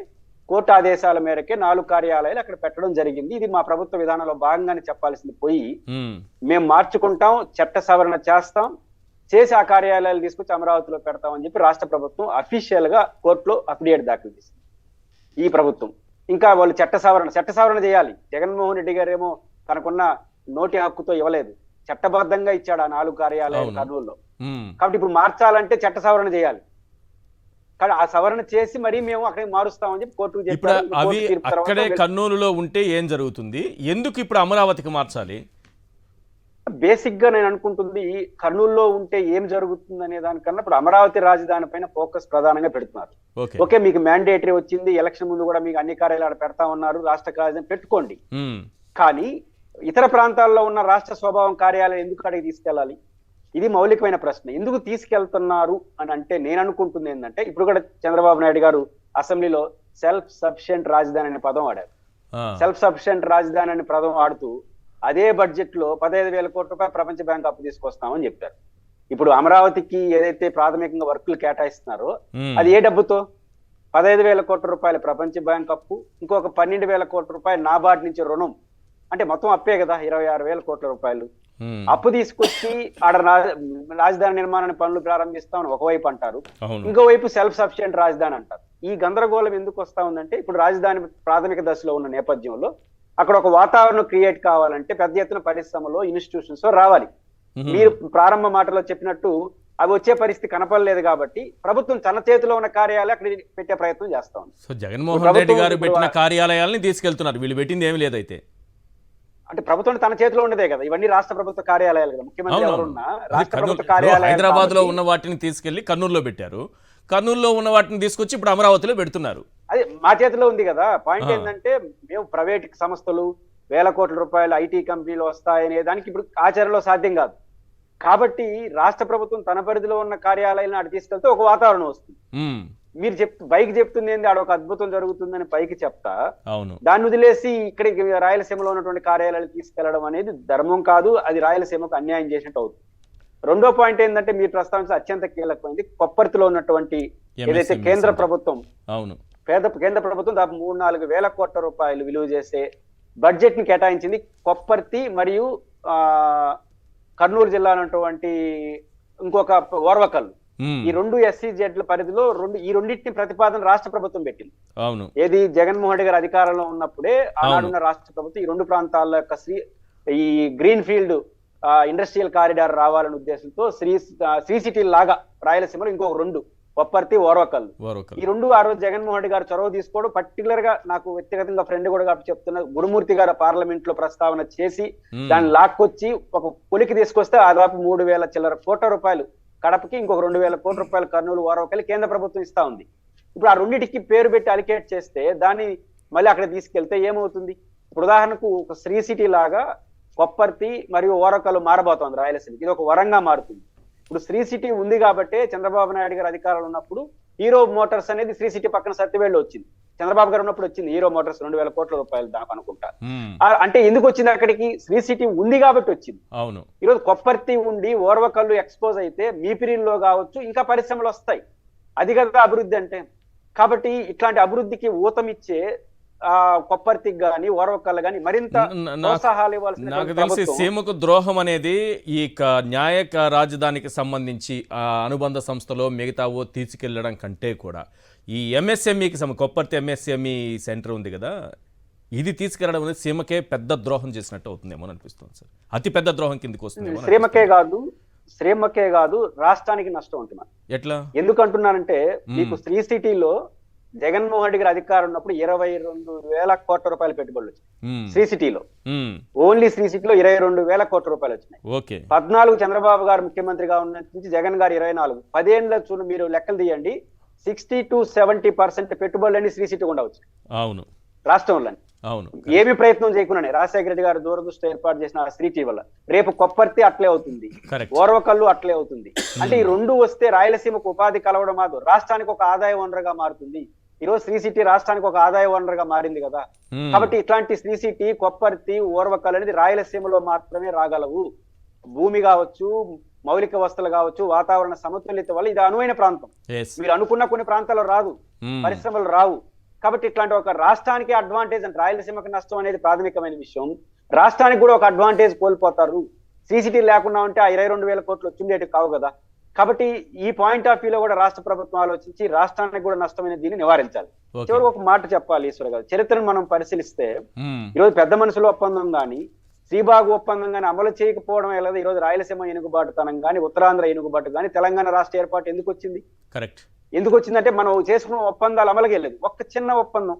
కోర్టు ఆదేశాల మేరకే 4 కార్యాలయాలు అక్కడ పెట్టడం జరిగింది. ఇది మా ప్రభుత్వ విధానంలో భాగంగానే చెప్పాల్సింది పోయి మేము మార్చుకుంటాం, చట్ట సవరణ చేసి ఆ కార్యాలయాలు తీసుకొచ్చి అమరావతిలో పెడతామని చెప్పి రాష్ట్ర ప్రభుత్వం అఫీషియల్ గా కోర్టులో అఫిడేవిట్ దాఖలు చేసింది. ఈ ప్రభుత్వం ఇంకా వాళ్ళు చట్ట సవరణ చేయాలి. జగన్మోహన్ రెడ్డి గారు ఏమో తనకున్న నోటి హక్కుతో ఇవ్వలేదు, చట్టబద్ధంగా ఇచ్చాడు ఆ 4 కార్యాలయాలు కర్నూలులో. కాబట్టి ఇప్పుడు మార్చాలంటే చట్ట సవరణ చేయాలి. కానీ ఆ సవరణ చేసి మరి మేము అక్కడికి మారుస్తామని చెప్పి కోర్టుకు చెప్పారు. అవి అక్కడే కర్నూలులో ఉంటే ఏం జరుగుతుంది, ఎందుకు ఇప్పుడు అమరావతికి మార్చాలి? బేసిక్ గా నేను అనుకుంటుంది కర్నూలులో ఉంటే ఏం జరుగుతుంది అనే దానికన్నా ఇప్పుడు అమరావతి రాజధాని పైన ఫోకస్ ప్రధానంగా పెడుతున్నారు. ఓకే, మీకు మ్యాండేటరీ వచ్చింది, ఎలక్షన్ ముందు కూడా మీకు అన్ని కార్యాలయాలు పెడతా ఉన్నారు, రాష్ట్ర రాజధాని పెట్టుకోండి. కానీ ఇతర ప్రాంతాల్లో ఉన్న రాష్ట్ర స్వభావం కార్యాలయం ఎందుకు అక్కడికి తీసుకెళ్ళాలి? ఇది మౌలికమైన ప్రశ్న. ఎందుకు తీసుకెళ్తున్నారు అని అంటే నేను అనుకుంటుంది ఏంటంటే, ఇప్పుడు కూడా చంద్రబాబు నాయుడు గారు అసెంబ్లీలో సెల్ఫ్ సఫిషియెంట్ రాజధాని అనే పదం వాడారు. సెల్ఫ్ సఫిషియెంట్ రాజధాని అనే పదం వాడుతూ అదే బడ్జెట్ లో 15,000 కోట్ల రూపాయలు ప్రపంచ బ్యాంక్ అప్పు తీసుకొస్తామని చెప్పారు. ఇప్పుడు అమరావతికి ఏదైతే ప్రాథమికంగా వర్కులు కేటాయిస్తున్నారో అది ఏ డబ్బుతో? 15,000 కోట్ల రూపాయల ప్రపంచ బ్యాంక్ అప్పు, ఇంకొక 12,000 కోట్ల రూపాయలు నాబార్డ్ నుంచి రుణం, అంటే మొత్తం అప్పే కదా 26,000 కోట్ల రూపాయలు అప్పు తీసుకొచ్చి ఆడ రాజధాని నిర్మాణాన్ని పనులు ప్రారంభిస్తామని ఒకవైపు అంటారు, ఇంకోవైపు సెల్ఫ్ సఫిషియెంట్ రాజధాని అంటారు. ఈ గందరగోళం ఎందుకు వస్తా ఉందంటే, ఇప్పుడు రాజధాని ప్రాథమిక దశలో ఉన్న నేపథ్యంలో అక్కడ ఒక వాతావరణం క్రియేట్ కావాలంటే పెద్ద ఎత్తున పరిశ్రమలో ఇన్స్టిట్యూషన్స్ రావాలి. మీరు ప్రారంభ మాటలో చెప్పినట్టు అవి వచ్చే పరిస్థితి కనపడలేదు కాబట్టి ప్రభుత్వం తన చేతిలో ఉన్న కార్యాలయాలు అక్కడ పెట్టే ప్రయత్నం చేస్తా ఉంది. సో జగన్మోహన్ రెడ్డి గారు పెట్టిన కార్యాలయాలని తీసుకెళ్తున్నారు, వీళ్ళు పెట్టింది ఏమి లేదైతే. అంటే ప్రభుత్వం తన చేతిలో ఉండదే కదా, ఇవన్నీ రాష్ట్ర ప్రభుత్వ కార్యాలయాలు కదా. ముఖ్యమంత్రి ఎవరున్నా రాష్ట్ర ప్రభుత్వ కార్యాలయాలు. హైదరాబాద్ లో ఉన్న వాటిని తీసుకెళ్లి కర్నూలులో పెట్టారు, కర్నూలులో ఉన్న వాటిని తీసుకొచ్చి ఇప్పుడు అమరావతిలో పెడుతున్నారు. అదే మా చేతిలో ఉంది కదా. పాయింట్ ఏంటంటే, మేము ప్రైవేట్ సంస్థలు 1,000 కోట్ల రూపాయలు ఐటీ కంపెనీలు వస్తాయనే దానికి ఇప్పుడు ఆచరణలో సాధ్యం కాదు. కాబట్టి రాష్ట్ర ప్రభుత్వం తన పరిధిలో ఉన్న కార్యాలయాలను అటు తీసుకెళ్తే ఒక వాతావరణం వస్తుంది. మీరు పైకి చెప్తుంది ఏంది, ఆడ ఒక అద్భుతం జరుగుతుందని పైకి చెప్తా, దాన్ని వదిలేసి ఇక్కడికి రాయలసీమలో ఉన్నటువంటి కార్యాలయాలు తీసుకెళ్లడం అనేది ధర్మం కాదు, అది రాయలసీమకు అన్యాయం చేసినట్టు అవుతుంది. రెండో పాయింట్ ఏంటంటే, మీరు ప్రస్తావించిన అత్యంత కీలకమైంది కొప్పర్తిలో ఉన్నటువంటి ఏదైతే కేంద్ర ప్రభుత్వం కేంద్ర ప్రభుత్వం దాదాపు 3-4 వేల కోట్ల రూపాయలు విలువ చేసే బడ్జెట్ ని కేటాయించింది కొప్పర్తి మరియు కర్నూలు జిల్లా ఉన్నటువంటి ఇంకొక ఓర్వకల్లు. ఈ 2 SEZల పరిధిలో ఈ రెండింటిని ప్రతిపాదన రాష్ట్ర ప్రభుత్వం పెట్టింది. ఏది జగన్మోహన్ రెడ్డి గారు అధికారంలో ఉన్నప్పుడే ఆనాడున్న రాష్ట్ర ప్రభుత్వం ఈ 2 ప్రాంతాల యొక్క ఈ గ్రీన్ ఫీల్డ్ ఇండస్ట్రియల్ కారిడార్ రావాలనే ఉద్దేశంతో శ్రీ సిటీ లాగా రాయలసీమలో ఇంకొక 2 కొప్పర్తి ఓర్వకల్లు, ఈ 2 ఆ రోజు జగన్మోహన్ రెడ్డి గారు చొరవ తీసుకోవడం, పర్టికులర్ గా నాకు వ్యక్తిగతంగా ఫ్రెండ్ కూడా చెప్తున్న గురుమూర్తి గారు పార్లమెంట్ లో ప్రస్తావన చేసి దాన్ని లాక్కొచ్చి ఒక పొలికి తీసుకొస్తే దాదాపు 3,000 చిల్లర కోట్ల రూపాయలు కడపకి, ఇంకొక 2,000 కోట్ల రూపాయలు కర్నూలు ఓర్వకల్లి కేంద్ర ప్రభుత్వం ఇస్తా ఉంది. ఇప్పుడు ఆ రెండింటికి పేరు పెట్టి అలికేట్ చేస్తే దాన్ని మళ్ళీ అక్కడ తీసుకెళ్తే ఏమవుతుంది? ఇప్పుడు ఉదాహరణకు ఒక శ్రీ సిటీ లాగా కొప్పర్తి మరియు ఓర్వకల్లు మారబోతోంది రాయలసీమ, ఇది ఒక వరంగా మారుతుంది. ఇప్పుడు శ్రీ సిటీ ఉంది కాబట్టి చంద్రబాబు నాయుడు గారు అధికారంలో ఉన్నప్పుడు హీరో మోటార్స్ అనేది శ్రీ సిటీ పక్కన సత్యవేడులో వచ్చింది, చంద్రబాబు గారు ఉన్నప్పుడు వచ్చింది హీరో మోటార్స్ 2,000 కోట్ల రూపాయలు దాకా అనుకుంటా. అంటే ఎందుకు వచ్చింది అక్కడికి? శ్రీ సిటీ ఉంది కాబట్టి వచ్చింది. ఈరోజు కొప్పర్తి ఉండి ఓర్వకల్లు ఎక్స్పోజ్ అయితే మీపిరిల్లో కావచ్చు ఇంకా పరిశ్రమలు వస్తాయి, అది కదా అభివృద్ధి అంటే. కాబట్టి ఇట్లాంటి అభివృద్ధికి ఊతమిచ్చే కొప్పర్తికి గాని ఓర్వకల్లు గాని మరింత ప్రోత్సాహాలు ఇవ్వాల్సింది. నాకు తెలిసి సీమకు ద్రోహం అనేది ఈ న్యాయక రాజధానికి సంబంధించి అనుబంధ సంస్థలో మిగతావో తీసుకెళ్లడం కంటే కూడా ఈ ఎంఎస్ఎంఈకి కొప్పర్తి ఎంఎస్ఎంఈ సెంటర్ ఉంది కదా, ఇది తీసుకెళ్లడం అనేది సీమకే పెద్ద ద్రోహం చేసినట్టు అవుతుందేమో అనిపిస్తుంది సార్. అతి పెద్ద ద్రోహం కిందకి వస్తుంది. శ్రీమకే కాదు రాష్ట్రానికి నష్టం ఉంటుంది. ఎట్లా ఎందుకు అంటున్నానంటే, మీకు శ్రీ సిటీలో జగన్మోహన్ రెడ్డి గారి అధికారం ఉన్నప్పుడు 22,000 కోట్ల రూపాయలు పెట్టుబడులు వచ్చినాయి శ్రీ సిటీలో. ఓన్లీ శ్రీ సిటీలో 22,000 కోట్ల రూపాయలు వచ్చినాయి. 14 చంద్రబాబు గారు ముఖ్యమంత్రిగా ఉన్న నుంచి జగన్ గారు 24, 10 ఏళ్ళ చూడు మీరు లెక్కలు తీయండి. 60 to 70% పెట్టుబడులన్నీ శ్రీ సిటీ గుండా వచ్చాయి అవును రాష్ట్రంలో. అవును ఏమి ప్రయత్నం చేయకుండానే రాజశేఖర రెడ్డి గారు దూరదృష్టి ఏర్పాటు చేసిన ఆ శ్రీ టీవీ వల్ల రేపు కొప్పర్తి అట్లే అవుతుంది, Correct. ఓర్వకల్లు అట్లే అవుతుంది. అంటే ఈ రెండు వస్తే రాయలసీమకు ఉపాధి కలవడం మాదు రాష్ట్రానికి ఒక ఆదాయ వనరుగా మారుతుంది. ఈ రోజు శ్రీ సిటీ రాష్ట్రానికి ఒక ఆదాయ వనరుగా మారింది కదా. కాబట్టి ఇట్లాంటి శ్రీ సిటీ, కొప్పర్తి, ఓర్వకల్ అనేది రాయలసీమలో మాత్రమే రాగలవు. భూమి కావచ్చు, మౌలిక వస్తువులు కావచ్చు, వాతావరణ సమతుల్యత వల్ల ఇది అనువైన ప్రాంతం. Yes. మీరు అనుకున్న కొన్ని ప్రాంతాల్లో రాదు, పరిశ్రమలు రావు. కాబట్టి ఇట్లాంటి ఒక రాష్ట్రానికి అడ్వాంటేజ్ అంటే రాయలసీమకి నష్టం అనేది ప్రాథమికమైన విషయం. రాష్ట్రానికి కూడా ఒక అడ్వాంటేజ్ కోల్పోతారు. సిసిటీ లేకుండా ఉంటే ఆ 22,000 కోట్లు వచ్చిందేటి కావు కదా. కాబట్టి ఈ పాయింట్ ఆఫ్ వ్యూలో కూడా రాష్ట్ర ప్రభుత్వం ఆలోచించి రాష్ట్రానికి కూడా నష్టమైన దీన్ని నివారించాలి. చివరికి ఒక మాట చెప్పాలి ఈశ్వర్ గారు, చరిత్రను మనం పరిశీలిస్తే ఈరోజు పెద్ద మనుషుల ఒప్పందం కానీ శ్రీబాగు ఒప్పందం కానీ అమలు చేయకపోవడం ఎలా ఈరోజు రాయలసీమ ఎనుగుబాటుతనం కానీ ఉత్తరాంధ్ర ఎనుగుబాటు కానీ తెలంగాణ రాష్ట్ర ఏర్పాటు ఎందుకు వచ్చింది? కరెక్ట్. ఎందుకు వచ్చిందంటే మనం చేసుకున్న ఒప్పందాలు అమలుకి వెళ్ళలేదు. ఒక్క చిన్న ఒప్పందం,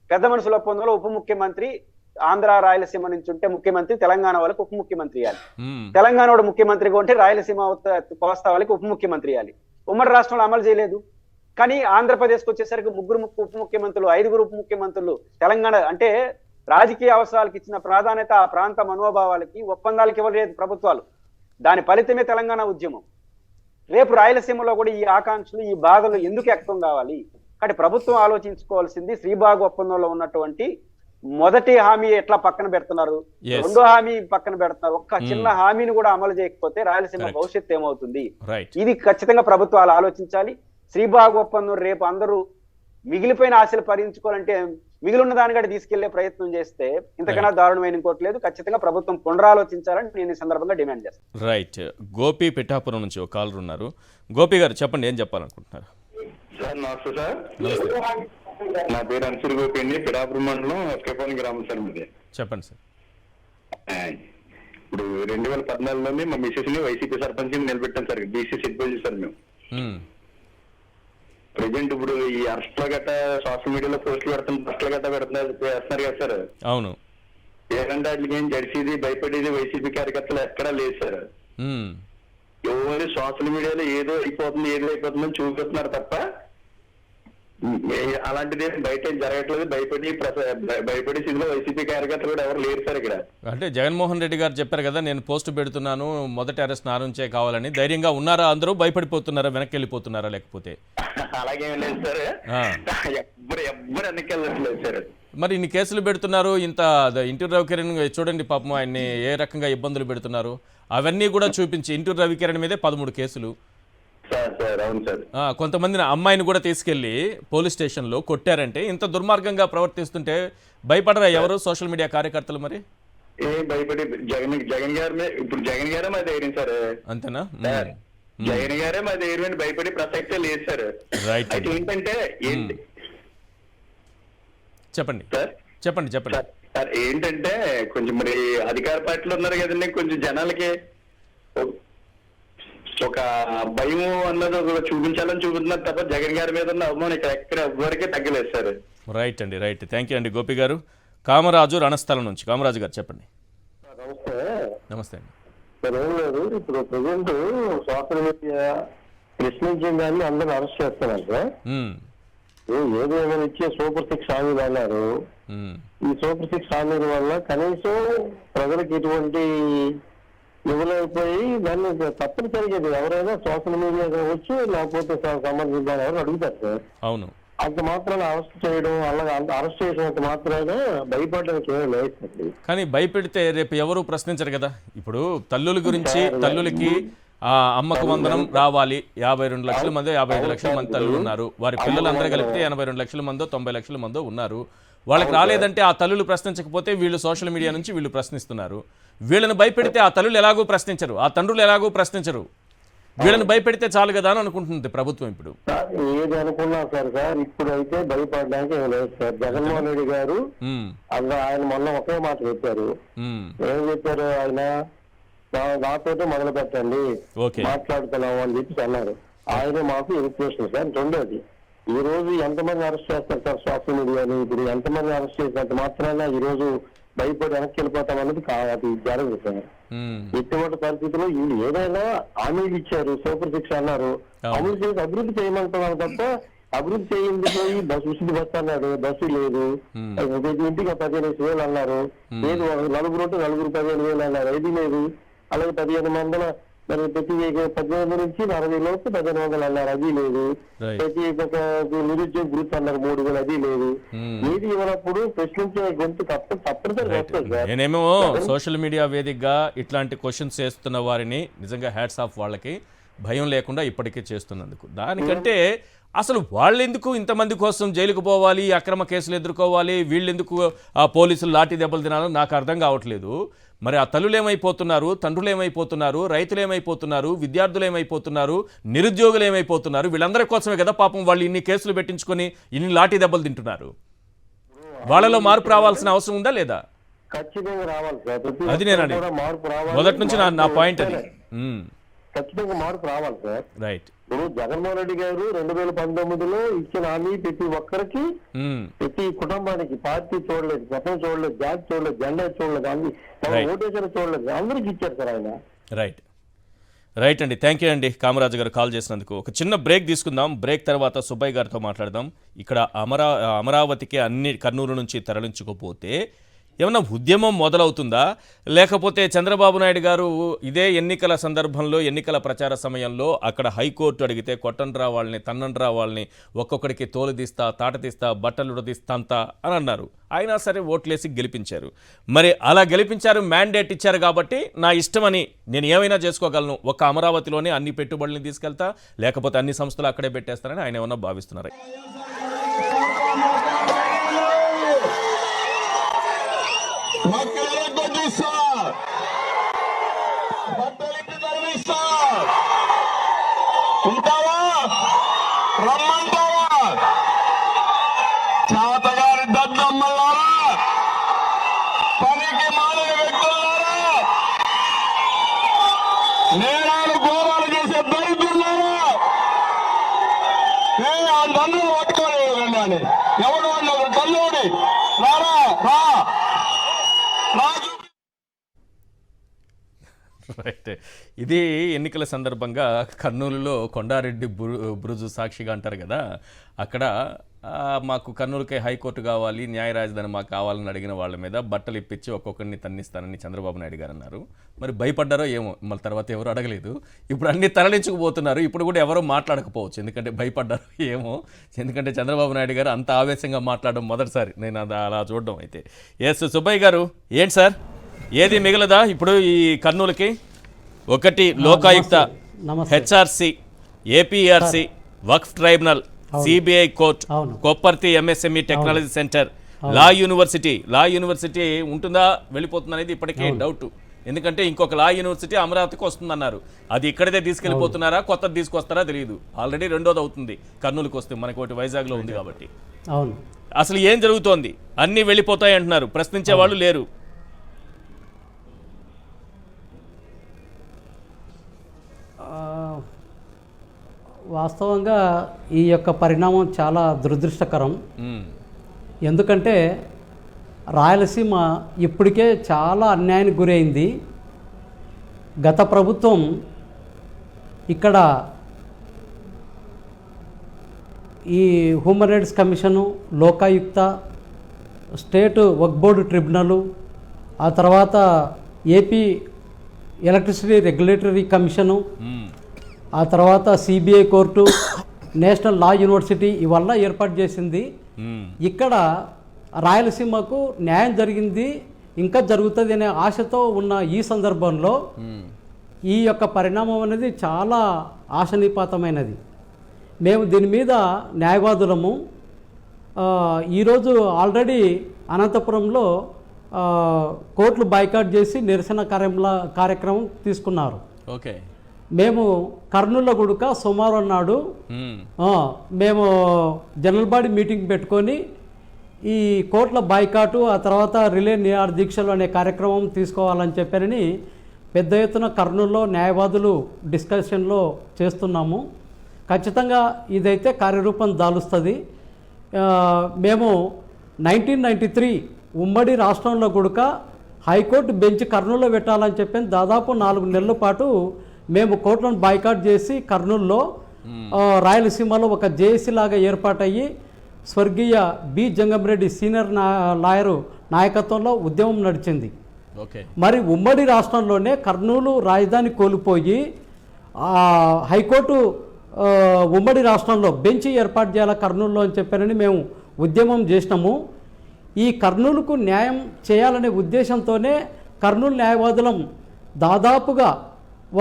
పెద్ద మనుషుల ఒప్పందంలో ఉప ముఖ్యమంత్రి ఆంధ్ర రాయలసీమ నుంచి ఉంటే ముఖ్యమంత్రి, తెలంగాణ వాళ్ళకి ఉప ముఖ్యమంత్రి ఇవ్వాలి. తెలంగాణ వాడు ముఖ్యమంత్రిగా ఉంటే రాయలసీమ కోస్తా వాళ్ళకి ఉప ముఖ్యమంత్రి ఇవ్వాలి. ఉమ్మడి రాష్ట్రంలో అమలు చేయలేదు. కానీ ఆంధ్రప్రదేశ్కి వచ్చేసరికి 3 ఉప ముఖ్యమంత్రులు, 5 ఉప ముఖ్యమంత్రులు. తెలంగాణ అంటే రాజకీయ అవసరాలకు ఇచ్చిన ప్రాధాన్యత ఆ ప్రాంత మనోభావాలకి, ఒప్పందాలకి ఇవ్వలేదు ప్రభుత్వాలు. దాని ఫలితమే తెలంగాణ ఉద్యమం. రేపు రాయలసీమలో కూడా ఈ ఆకాంక్షలు, ఈ బాధలు ఎందుకు వ్యక్తం కావాలి? కాబట్టి ప్రభుత్వం ఆలోచించుకోవాల్సింది శ్రీబాగు ఒప్పందంలో ఉన్నటువంటి మొదటి హామీ ఎట్లా పక్కన పెడుతున్నారు, రెండో హామీ పక్కన పెడుతున్నారు. ఒక్క చిన్న హామీని కూడా అమలు చేయకపోతే రాయలసీమ భవిష్యత్తు ఏమవుతుంది? ఇది ఖచ్చితంగా ప్రభుత్వాలు ఆలోచించాలి. శ్రీబాగు ఒప్పందం రేపు అందరూ మిగిలిపోయిన ఆశలు పరిగణించుకోవాలంటే మిగిలిన దానికంటే తీసుకెళ్లే ప్రయత్నం చేస్తే ఇంతకన్నా దారుణమైన ఇంకోటి లేదు. ఖచ్చితంగా ప్రభుత్వం పునరాలోచించాలని నేను ఈ సందర్భంగా డిమాండ్ చేస్తాను. రైట్. గోపి పిఠాపురం నుంచి ఒక కాలర్ ఉన్నారు. గోపి గారు చెప్పండి, ఏం చెప్పాలనుకుంటున్నారు? సార్ నమస్తే సార్. నా పేరు అన్సూర్ గోపి అండి, పిఠాపురం మండలం ఎస్కేపోని గ్రామం సార్ మీది. చెప్పండి సార్. ఇప్పుడు 2014లోనే మా మిసెస్ ని వైసీపీ సర్పంచ్ నిలబెట్టాం సార్, బీసీ సెట్ సార్ మేము. ప్రెసెంట్ ఇప్పుడు ఈ అరెస్ట్ల గట్ట సోషల్ మీడియాలో పోస్టులు పెడుతున్నారు, అరెస్ట్ల గట్ట వేస్తున్నారు కదా సార్. అవును. ఏదంటే వాటికి ఏం జడిసేది భయపడేది వైసీపీ కార్యకర్తలు ఎక్కడా లేదు సార్. ఓన్లీ సోషల్ మీడియాలో ఏదో అయిపోతుందని చూపిస్తున్నారు తప్ప అలాంటిది బయట జరగట్లేదు. భయపడే స్థితిలో వైసీపీ కార్యకర్తలు కూడా ఎవరు లేరు సార్ ఇక్కడ. అంటే జగన్మోహన్ రెడ్డి గారు చెప్పారు కదా, నేను పోస్ట్ పెడుతున్నాను, మొదటి అరెస్ట్ నా నుంచే కావాలని. ధైర్యంగా ఉన్నారా? అందరూ భయపడిపోతున్నారా, వెనక్కి వెళ్ళిపోతున్నారా? లేకపోతే అలాగేం లేదు సార్, ఎవ్వరు వెనక్కి వెళ్ళట్లేదు సార్. మరి ఇన్ని కేసులు పెడుతున్నారు, ఇంత ఇంటూరు రవికిరణ్ చూడండి పాపం, ఆయన్ని ఏ రకంగా ఇబ్బందులు పెడుతున్నారు అవన్నీ కూడా చూపించి ఇంటూరు రవికిరణ్ మీదే 13 కేసులు. కొంతమందిని అమ్మాయిని కూడా తీసుకెళ్లి పోలీస్ స్టేషన్లో కొట్టారంటే ఇంత దుర్మార్గంగా ప్రవర్తిస్తుంటే భయపడరా ఎవరు సోషల్ మీడియా కార్యకర్తలు? మరి భయపడి జగన్ గారు ఇప్పుడు జగన్ గారే మా ధైర్యం సార్. అంతేనా? జగన్ గారే మా ధైర్యం, భయపడి ప్రసక్తే లేదు సార్. రైట్. అయితే ఏంటంటే చెప్పండి చెప్పండి చెప్పండి సార్. ఏంటంటే కొంచెం మరి అధికార పార్టీలో ఉన్నారు కదండి, కొంచెం జనాలకి ఒక భయం అన్నది చూపించాలని చూపుతున్నారు తప్ప జగన్ గారి మీద ఉన్న అవమానం ఎక్కడ ఎవరికే తగ్గలేదు సార్. రైట్ అండి, రైట్. థ్యాంక్ యూ అండి గోపి గారు. కామరాజు రణస్థలం నుంచి. కామరాజు గారు చెప్పండి. నమస్తే. నమస్తే అండి. ఏం లేదు, ఇప్పుడు ప్రజెంట్ సోషల్ మీడియా ప్రశ్నించిందని అందరూ అరెస్ట్ చేస్తున్నారు సార్. ఏదో ఏమైనా ఇచ్చే సూపర్ 6 హామీలు అన్నారు. ఈ సూపర్ 6 హామీల వల్ల కనీసం ప్రజలకు ఎటువంటి ఇవ్వలేకపోయి దాన్ని తప్పనిసరిగా ఎవరైనా సోషల్ మీడియా వచ్చి లేకపోతే సంబంధించిన ఎవరు అడుగుతారు సార్. అవును. అంత మాత్రాన అరెస్ట్ చేయడం, అలాగే అరెస్ట్ చేసినంత మాత్రాన భయపడడానికి ఏమీ లేదు. కానీ భయపెడితే రేపు ఎవరు ప్రశ్నించరు కదా. ఇప్పుడు తల్లుల గురించి, తల్లులకి అమ్మకు వందనం రావాలి. 52 లక్షల మంది, 55 లక్షల మంది తల్లులు ఉన్నారు. వారి పిల్లలందరూ కలిపితే 82 లక్షల మందో 90 లక్షల మందో ఉన్నారు. వాళ్ళకి రాలేదంటే ఆ తల్లులు ప్రశ్నించకపోతే వీళ్ళు సోషల్ మీడియా నుంచి వీళ్ళు ప్రశ్నిస్తున్నారు. వీళ్ళని భయపెడితే ఆ తల్లులు ఎలాగో ప్రశ్నించరు, ఆ తండ్రులు ఎలాగో ప్రశ్నించరు. వీళ్ళని భయపెడితే చాలు కదా అని అనుకుంటుంది ప్రభుత్వం. ఇప్పుడు ఏది అనుకున్నా సార్, ఇప్పుడు అయితే భయపడడానికి ఏం లేదు సార్. జగన్మోహన్ రెడ్డి గారు ఆయన మొన్న ఒకే మాట చెప్పారు. ఏం చెప్పారు ఆయన? నాతోటే మొదలు పెట్టండి, మాట్లాడుతున్నాము అని చెప్పి అన్నారు. ఆయన మాకు ఇన్స్పిరేషన్ సార్. రెండోది, ఈ రోజు ఎంతమంది అరెస్ట్ చేస్తారు సార్ సోషల్ మీడియాని? ఇప్పుడు ఎంతమంది అరెస్ట్ చేసినంత మాత్రాన ఈ రోజు భయపడి వెనక్కి వెళ్ళిపోతాం అన్నది అది జరగదు సార్. ఇటువంటి పరిస్థితుల్లో వీళ్ళు ఏదైనా హామీలు ఇచ్చారు, సూపర్ 6 అన్నారు, అమలు చేసి అభివృద్ధి చేయమంటున్నారు తప్ప అభివృద్ధి చేయింది పోయి బస్సు ఉచిత బస్సు అన్నాడు, బస్సు లేదు. ఇంటికి 15,000 అన్నారు, లేదు నలుగురు ఉంటే నలుగురు 15,000 అన్నారు, అది లేదు. అలాగే 1500 మరి ప్రతి 18 నుంచి 60 లోపు 1500 అన్నారు, అది లేదు. ప్రతి ఒక్క నిరుద్యోగ గ్రూప్ అన్నారు 3,000, అది లేదు. ఏది ఇవ్వనప్పుడు ప్రశ్నించే గొంతు తప్పనిసరిగా వస్తుంది సార్. నేనేమో సోషల్ మీడియా వేదికగా ఇట్లాంటి క్వశ్చన్స్ చేస్తున్న వారిని నిజంగా హ్యాట్స్ ఆఫ్, వాళ్ళకి భయం లేకుండా ఇప్పటికే చేస్తున్నందుకు. దానికంటే అసలు వాళ్ళెందుకు ఇంతమంది కోసం జైలుకు పోవాలి, అక్రమ కేసులు ఎదుర్కోవాలి, వీళ్ళెందుకు ఆ పోలీసులు లాఠీ దెబ్బలు తినాలో నాకు అర్థం కావట్లేదు. మరి ఆ తల్లులు ఏమైపోతున్నారు, తండ్రులు ఏమైపోతున్నారు, రైతులు ఏమైపోతున్నారు, విద్యార్థులు ఏమైపోతున్నారు, నిరుద్యోగులు ఏమైపోతున్నారు, వీళ్ళందరి కోసమే కదా పాపం వాళ్ళు ఇన్ని కేసులు పెట్టించుకొని ఇన్ని లాఠీ దెబ్బలు తింటున్నారు. వాళ్ళలో మార్పు రావాల్సిన అవసరం ఉందా లేదా? ఖచ్చితంగా రావాలి సార్. అది నేను మొదటి నుంచి నా పాయింట్ అది. ఖచ్చితంగా మార్పు రావాలి సార్. రైట్. ఇప్పుడు జగన్మోహన్ రెడ్డి గారు 2019లో ఇచ్చిన హామీ ప్రతి ఒక్కరికి, ప్రతి కుటుంబానికి, పార్టీ చూడలేదు, గతం చూడలేదు, జాతి చూడలేదు, జెండా చూడలేదు, ఓటేసారి చూడలేదు, అందరికి ఇచ్చారు సార్ ఆయన. రైట్ రైట్ అండి, థ్యాంక్ యూ అండి కామరాజు గారు కాల్ చేసినందుకు. ఒక చిన్న బ్రేక్ తీసుకుందాం. బ్రేక్ తర్వాత సుబ్బయ్య గారితో మాట్లాడదాం. ఇక్కడ అమరావతికి అన్ని కర్నూలు నుంచి తరలించుకోపోతే ఏమన్నా ఉద్యమం మొదలవుతుందా, లేకపోతే చంద్రబాబు నాయుడు గారు ఇదే ఎన్నికల సందర్భంలో ఎన్నికల ప్రచార సమయంలో అక్కడ హైకోర్టు అడిగితే కొట్టండ్రా వాళ్ళని, తన్నండ్రా వాళ్ళని, ఒక్కొక్కడికి తోలు తీస్తా, తాట తీస్తా, బట్టలు ఉడదీస్తాంతా అని అన్నారు. అయినా సరే ఓట్లేసి గెలిపించారు. మరి అలా గెలిపించారు, మ్యాండేట్ ఇచ్చారు కాబట్టి నా ఇష్టమని నేను ఏమైనా చేసుకోగలను, ఒక్క అమరావతిలోనే అన్ని పెట్టుబడులను తీసుకెళ్తా, లేకపోతే అన్ని సంస్థలు అక్కడే పెట్టేస్తారని ఆయన ఏమన్నా భావిస్తున్నారు. ఉంటావా, రమ్మంటావా, చేతగారి దద్దమ్మలారా, పనికి మాలిన వ్యక్తులారా, నేరాలు ఘోరాలు చేసే దరిద్రులారా, నన్ను పట్టుకోలేదండి. ఎవడు అన్నారు తల్లుడి రారా రా రాజు. రైట్. ఇది ఎన్నికల సందర్భంగా కర్నూలులో కొండారెడ్డి బురుజు సాక్షిగా అంటారు కదా, అక్కడ మాకు కర్నూలుకే హైకోర్టు కావాలి, న్యాయ రాజధాని మాకు కావాలని అడిగిన వాళ్ళ మీద బట్టలు ఇప్పించి ఒక్కొక్కరిని తన్నిస్తానని చంద్రబాబు నాయుడు గారు అన్నారు. మరి భయపడ్డారో ఏమో, మళ్ళీ తర్వాత ఎవరు అడగలేదు. ఇప్పుడు అన్ని తరలించుకుపోతున్నారు. ఇప్పుడు కూడా ఎవరో మాట్లాడకపోవచ్చు, ఎందుకంటే భయపడ్డారో ఏమో, ఎందుకంటే చంద్రబాబు నాయుడు గారు అంత ఆవేశంగా మాట్లాడడం మొదటిసారి నేను అలా చూడడం. అయితే ఎస్ సుబ్బయ్య గారు, ఏంటి సార్, ఏది మిగలదా ఇప్పుడు ఈ కర్నూలుకి? ఒకటి Lokayukta, HRC, APRC, Waqf tribunal, CBI court, Kopparthi MSME technology centre, law university ఉంటుందా వెళ్ళిపోతుందా అనేది ఇప్పటికే డౌట్. ఎందుకంటే ఇంకొక లా యూనివర్సిటీ అమరావతికి వస్తుందన్నారు. అది ఇక్కడిదే తీసుకెళ్ళిపోతున్నారా, కొత్తది తీసుకొస్తారా తెలియదు. ఆల్రెడీ రెండోది అవుతుంది కర్నూలుకి వస్తే, మనకి ఒకటి వైజాగ్లో ఉంది కాబట్టి. అసలు ఏం జరుగుతోంది? అన్నీ వెళ్ళిపోతాయి అంటున్నారు, ప్రశ్నించే వాళ్ళు లేరు. వాస్తవంగా ఈ యొక్క పరిణామం చాలా దురదృష్టకరం. ఎందుకంటే రాయలసీమ ఇప్పటికే చాలా అన్యాయానికి గురైంది. గత ప్రభుత్వం ఇక్కడ ఈ human rights commission, Lokayukta, state Waqf board tribunal, ఆ తర్వాత ఏపీ ఎలక్ట్రిసిటీ రెగ్యులేటరీ కమిషను, ఆ తర్వాత CBI court, national law university ఇవల్ల ఏర్పాటు చేసింది. ఇక్కడ రాయలసీమకు న్యాయం జరిగింది, ఇంకా జరుగుతుంది అనే ఆశతో ఉన్న ఈ సందర్భంలో ఈ యొక్క పరిణామం అనేది చాలా ఆశనిపాతమైనది. మేము దీని మీద న్యాయవాదులము. ఈరోజు ఆల్రెడీ అనంతపురంలో కోర్టులు బాయ్కాట్ చేసి నిరసన కార్యక్రమం తీసుకున్నారు. ఓకే. మేము కర్నూలులో కూడా సోమవారం నాడు మేము జనరల్ బాడీ మీటింగ్ పెట్టుకొని ఈ కోర్టుల బాయ్కాటు, ఆ తర్వాత రిలే నిరాహార దీక్షలు అనే కార్యక్రమం తీసుకోవాలని చెప్పారని పెద్ద ఎత్తున కర్నూలులో న్యాయవాదులు డిస్కషన్లో చేస్తున్నాము. ఖచ్చితంగా ఇదైతే కార్యరూపం దాలుస్తుంది. మేము 1993 ఉమ్మడి రాష్ట్రంలో కూడా హైకోర్టు బెంచ్ కర్నూలులో పెట్టాలని చెప్పి దాదాపు 4 నెలల పాటు మేము కోర్టులను బాయ్కాట్ చేసి కర్నూలులో రాయలసీమలో ఒక జేఏసీ లాగా ఏర్పాటయ్యి స్వర్గీయ బి జంగంరెడ్డి సీనియర్ లాయరు నాయకత్వంలో ఉద్యమం నడిచింది. మరి ఉమ్మడి రాష్ట్రంలోనే కర్నూలు రాజధాని కోల్పోయి హైకోర్టు ఉమ్మడి రాష్ట్రంలో బెంచ్ ఏర్పాటు చేయాలి కర్నూలులో అని చెప్పారని మేము ఉద్యమం చేసినాము. ఈ కర్నూలుకు న్యాయం చేయాలనే ఉద్దేశంతోనే కర్నూలు న్యాయవాదులం దాదాపుగా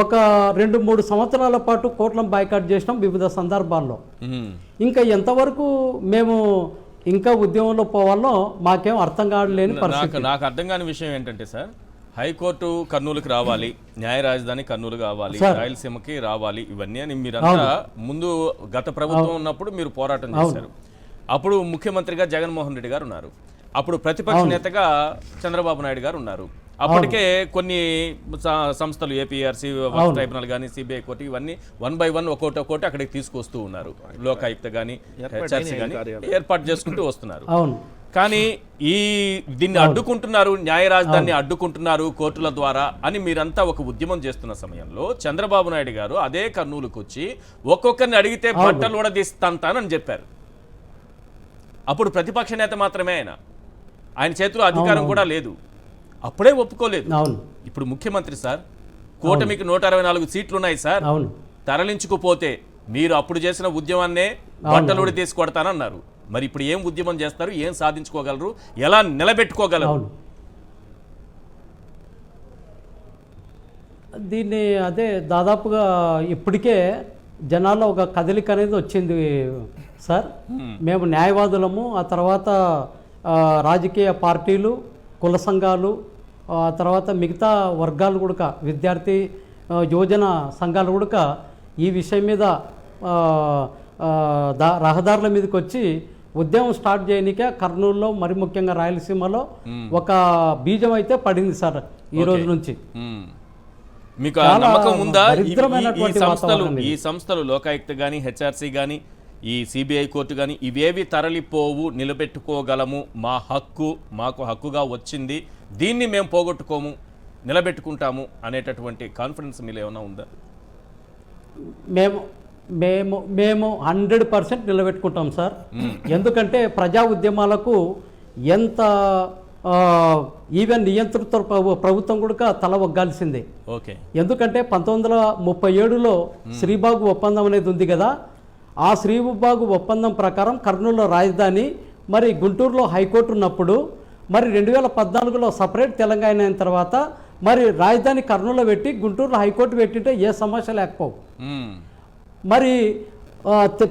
ఒక 2-3 సంవత్సరాల పాటు కోర్టులను బాయ్కాట్ చేసినాం వివిధ సందర్భాల్లో. ఇంకా ఎంతవరకు మేము ఇంకా ఉద్యమంలో పోవాలో మాకేం అర్థం కావట్లేని పరిస్థితి. నాకు అర్థం కాని విషయం ఏంటంటే సార్, హైకోర్టు కర్నూలుకి రావాలి, న్యాయ రాజధాని కర్నూలు కావాలి, రాయలసీమకి రావాలి, ఇవన్నీ అని మీరంతా ముందు గత ప్రభుత్వం ఉన్నప్పుడు మీరు పోరాటం చేశారు. అప్పుడు ముఖ్యమంత్రిగా జగన్మోహన్ రెడ్డి గారు ఉన్నారు, అప్పుడు ప్రతిపక్ష నేతగా చంద్రబాబు నాయుడు గారు ఉన్నారు. అప్పటికే కొన్ని సంస్థలు ఏపీఆర్సీ ట్రైబ్యునల్ కానీ సిబిఐ కోర్టు ఇవన్నీ 1 by 1 ఒక్కోటి అక్కడికి తీసుకొస్తూ ఉన్నారు. లోకాయుక్త కానీ హెచ్ఆర్సీ కానీ ఏర్పాటు చేసుకుంటూ వస్తున్నారు. కానీ దీన్ని అడ్డుకుంటున్నారు, న్యాయ రాజధానిని అడ్డుకుంటున్నారు కోర్టుల ద్వారా అని మీరంతా ఒక ఉద్యమం చేస్తున్న సమయంలో చంద్రబాబు నాయుడు గారు అదే కర్నూలుకు వచ్చి ఒక్కొక్కరిని అడిగితే బట్టలు కూడా తీస్తానని చెప్పారు. అప్పుడు ప్రతిపక్ష నేత మాత్రమే ఆయన చేతిలో అధికారం కూడా లేదు, అప్పుడే ఒప్పుకోలేదు. ఇప్పుడు ముఖ్యమంత్రి సార్, కూటమికి 164 సీట్లు ఉన్నాయి సార్, తరలించుకుపోతే మీరు అప్పుడు చేసిన ఉద్యమాన్నే బట్టలుడి తీసి కొడతానన్నారు. మరి ఇప్పుడు ఏం ఉద్యమం చేస్తారు, ఏం సాధించుకోగలరు, ఎలా నిలబెట్టుకోగలరు? దీన్ని అదే దాదాపుగా ఇప్పటికే జనాల్లో ఒక కదలిక అనేది వచ్చింది సార్. మేము న్యాయవాదులము, ఆ తర్వాత రాజకీయ పార్టీలు, కుల సంఘాలు, ఆ తర్వాత మిగతా వర్గాలు కూడా, విద్యార్థి యువజన సంఘాలు కూడా ఈ విషయం మీద రహదారుల మీదకి వచ్చి ఉద్యమం స్టార్ట్ చేయనికే కర్నూలులో మరి ముఖ్యంగా రాయలసీమలో ఒక బీజం అయితే పడింది సార్. ఈ రోజు నుంచి మీకు నమ్మకం ఉందా ఈ సంస్థలు లోకాయుక్త కానీ హెచ్ఆర్సీ కానీ ఈ సిబిఐ కోర్టు కానీ ఇవేవి తరలిపోవు, నిలబెట్టుకోగలము, మాకు హక్కుగా వచ్చింది, దీన్ని మేము పోగొట్టుకోము, నిలబెట్టుకుంటాము అనేటటువంటి కాన్ఫిడెన్స్ మీలో ఏమైనా ఉందా? మేము 100% నిలబెట్టుకుంటాం సార్. ఎందుకంటే ప్రజా ఉద్యమాలకు ఎంత ఈవెన్ నియంత్రిత ప్రభుత్వం కూడా తల ఒగ్గాల్సిందే. ఎందుకంటే 1937లో శ్రీబాగు ఒప్పందం అనేది ఉంది కదా, ఆ శ్రీబాగు ఒప్పందం ప్రకారం కర్నూలులో రాజధాని, మరి గుంటూరులో హైకోర్టు ఉన్నప్పుడు, మరి 2014లో సపరేట్ తెలంగాణ అయిన తర్వాత మరి రాజధాని కర్నూలులో పెట్టి గుంటూరులో హైకోర్టు పెట్టింటే ఏ సమస్య లేకపోవు. మరి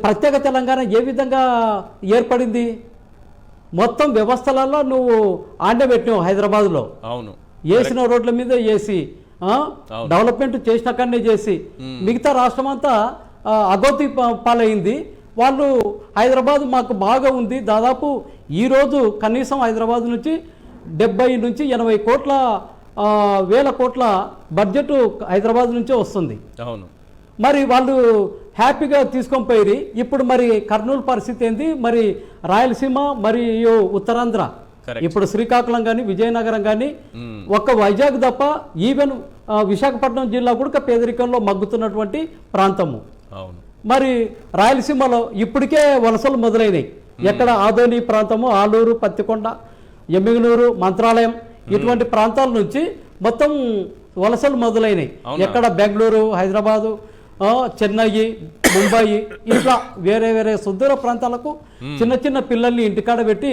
ప్రత్యేక తెలంగాణ ఏ విధంగా ఏర్పడింది? మొత్తం వ్యవస్థలలో నువ్వు ఆండబెట్టినావు హైదరాబాద్లో, వేసిన రోడ్ల మీద వేసి డెవలప్మెంట్ చేసిన కన్నా చేసి మిగతా రాష్ట్రం అంతా అగోతి పాలైంది. వాళ్ళు హైదరాబాద్ మాకు బాగా ఉంది, దాదాపు ఈరోజు కనీసం హైదరాబాద్ నుంచి 70 నుంచి 80 వేల కోట్ల బడ్జెట్ హైదరాబాద్ నుంచే వస్తుంది. మరి వాళ్ళు హ్యాపీగా తీసుకొని పోయి ఇప్పుడు మరి కర్నూలు పరిస్థితి ఏంది? మరి రాయలసీమ మరియు ఉత్తరాంధ్ర, ఇప్పుడు శ్రీకాకుళం కానీ విజయనగరం కానీ ఒక్క వైజాగ్ తప్ప ఈవెన్ విశాఖపట్నం జిల్లా కూడా పేదరికంలో మగ్గుతున్నటువంటి ప్రాంతము. మరి రాయలసీమలో ఇప్పటికే వలసలు మొదలైనవి. ఎక్కడ ఆదోని ప్రాంతము, ఆలూరు, పత్తికొండ, ఎమ్మిగనూరు, మంత్రాలయం ఇటువంటి ప్రాంతాల నుంచి మొత్తం వలసలు మొదలైనవి. ఎక్కడ బెంగళూరు, హైదరాబాదు, చెన్నై, ముంబై, ఇట్లా వేరే వేరే సుదూర ప్రాంతాలకు చిన్న చిన్న పిల్లల్ని ఇంటికాడ పెట్టి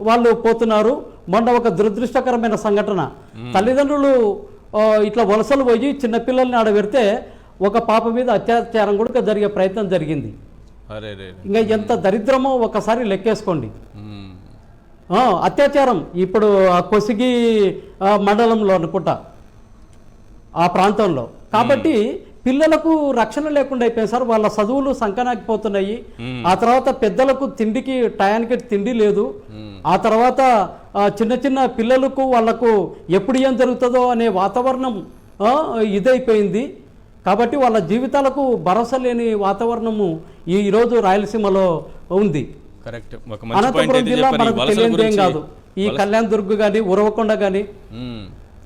వాళ్ళు పోతున్నారు. మొన్న ఒక దురదృష్టకరమైన సంఘటన, తల్లిదండ్రులు ఇట్లా వలసలు పోయి చిన్నపిల్లల్ని ఆడబెడితే ఒక పాప మీద అత్యాచారం కూడా జరిగే ప్రయత్నం జరిగింది. ఇంకా ఎంత దరిద్రమో ఒకసారి లెక్కేసుకోండి. అత్యాచారం ఇప్పుడు కొసిగి మండలంలో అనుకుంటా ఆ ప్రాంతంలో. కాబట్టి పిల్లలకు రక్షణ లేకుండా అయిపోయింది సార్. వాళ్ళ చదువులు సంకనాకిపోతున్నాయి. ఆ తర్వాత పెద్దలకు తిండికి టయానికి తిండి లేదు. ఆ తర్వాత చిన్న చిన్న పిల్లలకు వాళ్ళకు ఎప్పుడు ఏం జరుగుతుందో అనే వాతావరణం ఇదైపోయింది. కాబట్టి వాళ్ళ జీవితాలకు భరోసా లేని వాతావరణము ఈరోజు రాయలసీమలో ఉంది. అనంతపురం జిల్లా మనకు తెలియదేం కాదు. ఈ కళ్యాణ్ దుర్గ్ కానీ ఉరవకొండ కానీ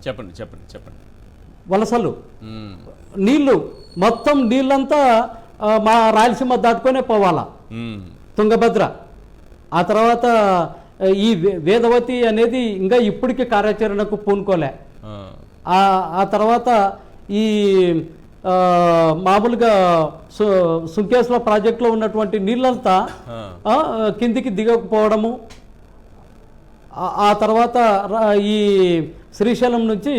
చెప్పండి వలసలు, నీళ్లు మొత్తం నీళ్ళంతా మా రాయలసీమ దాటుకొనే పోవాలా తుంగభద్ర. ఆ తర్వాత ఈ వేదవతి అనేది ఇంకా ఇప్పటికీ కార్యాచరణకు పూనుకోలే. ఆ తర్వాత ఈ మామూలుగా సుంకేశ్వర ప్రాజెక్టులో ఉన్నటువంటి నీళ్ళంతా కిందికి దిగకపోవడము. ఆ తర్వాత ఈ శ్రీశైలం నుంచి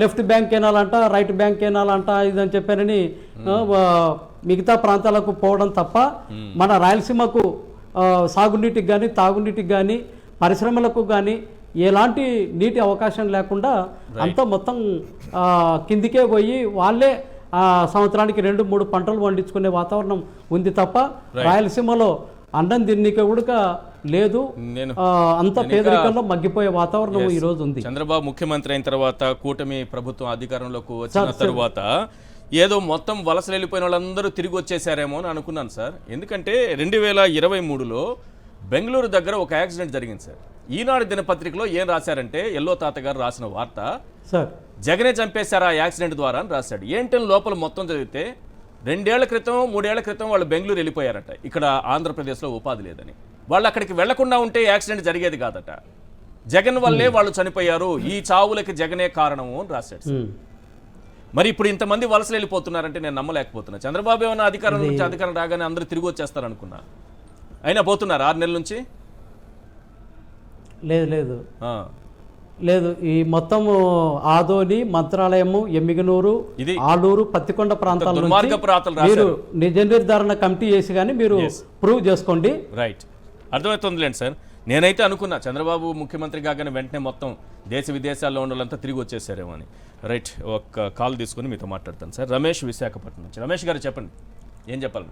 లెఫ్ట్ బ్యాంక్ కెనాల్ అంట, రైట్ బ్యాంక్ కెనాల్ అంట ఇదని చెప్పానని మిగతా ప్రాంతాలకు పోవడం తప్ప మన రాయలసీమకు సాగునీటికి కానీ తాగునీటికి కానీ పరిశ్రమలకు కానీ ఎలాంటి నీటి అవకాశం లేకుండా అంతా మొత్తం కిందికే పోయి వాళ్ళే సంవత్సరానికి 2-3 పంటలు పండించుకునే వాతావరణం ఉంది తప్ప రాయలసీమలో అన్నం తిన్నిక కూడా లేదు. అంత పేదరికంలో మగ్గిపోయే వాతావరణం ఈ రోజు ఉంది. చంద్రబాబు ముఖ్యమంత్రి అయిన తర్వాత కూటమి ప్రభుత్వం అధికారంలోకి వచ్చిన తర్వాత ఏదో మొత్తం వలసలు వెళ్ళిపోయిన వాళ్ళందరూ తిరిగి వచ్చేసారేమో అని అనుకున్నాను సార్. ఎందుకంటే 2023లో బెంగళూరు దగ్గర ఒక యాక్సిడెంట్ జరిగింది సార్. ఈనాడు దినపత్రికలో ఏం రాశారంటే ఎల్లో తాత గారు రాసిన వార్త, సార్ జగనే చంపేశారు ఆ యాక్సిడెంట్ ద్వారా అని రాశాడు. ఏంటని లోపల మొత్తం చదివితే 2 ఏళ్ల క్రితం 3 ఏళ్ల క్రితం వాళ్ళు బెంగళూరు వెళ్ళిపోయారట. ఇక్కడ ఆంధ్రప్రదేశ్లో ఉపాధి లేదని. వాళ్ళు అక్కడికి వెళ్లకుండా ఉంటే యాక్సిడెంట్ జరిగేది కాదట. జగన్ వల్లే వాళ్ళు చనిపోయారు, ఈ చావులకి జగనే కారణము అని రాశాడు. మరి ఇప్పుడు ఇంతమంది వలసలు వెళ్ళిపోతున్నారంటే నేను నమ్మలేకపోతున్నా. చంద్రబాబు ఏమన్నా అధికారం రాగానే అందరూ తిరిగి వచ్చేస్తారనుకున్నా. అయినా పోతున్నారు 6 నెలల నుంచి. లేదు ఈ మొత్తం ఆదోని, మంత్రాలయము, ఎమ్మిగనూరు, ఆలూరు, పత్తికొండ ప్రాంతాల నుంచి మీరు నిజ నిర్ధారణ కమిటీ చేసి కానీ మీరు ప్రూవ్ చేసుకోండి. రైట్, అర్థమవుతుందిలేండి సార్. నేనైతే అనుకున్నా చంద్రబాబు ముఖ్యమంత్రి కాగానే వెంటనే మొత్తం దేశ విదేశాల్లో ఉన్న వాళ్ళంతా తిరిగి వచ్చేసారేమో అని. రైట్, ఒక కాల్ తీసుకుని మీతో మాట్లాడతాను సార్. రమేష్, విశాఖపట్నం నుంచి. రమేష్ గారు చెప్పండి, ఏం చెప్పాలి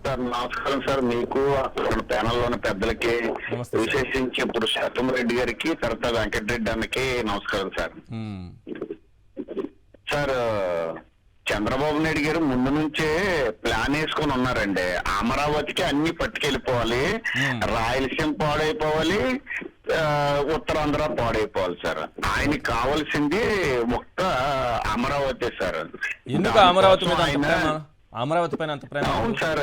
సార్? నమస్కారం సార్, మీకు ప్యానల్లోని పెద్దలకి, విశేషించి పురుషోత్తం రెడ్డి గారికి, తర్వాత వెంకటరెడ్డి అన్నకి నమస్కారం సార్. సార్, చంద్రబాబు నాయుడు గారు ముందు నుంచే ప్లాన్ వేసుకుని ఉన్నారండి. అమరావతికి అన్ని పట్టుకెళ్ళిపోవాలి, రాయలసీమ పాడైపోవాలి, ఉత్తరాంధ్ర పాడైపోవాలి సార్. ఆయనకి కావాల్సింది ఒక్క అమరావతి సార్. ఎందుకు అమరావతి మీద అమరావతి పైన అంత ప్రేమ? అవును సార్,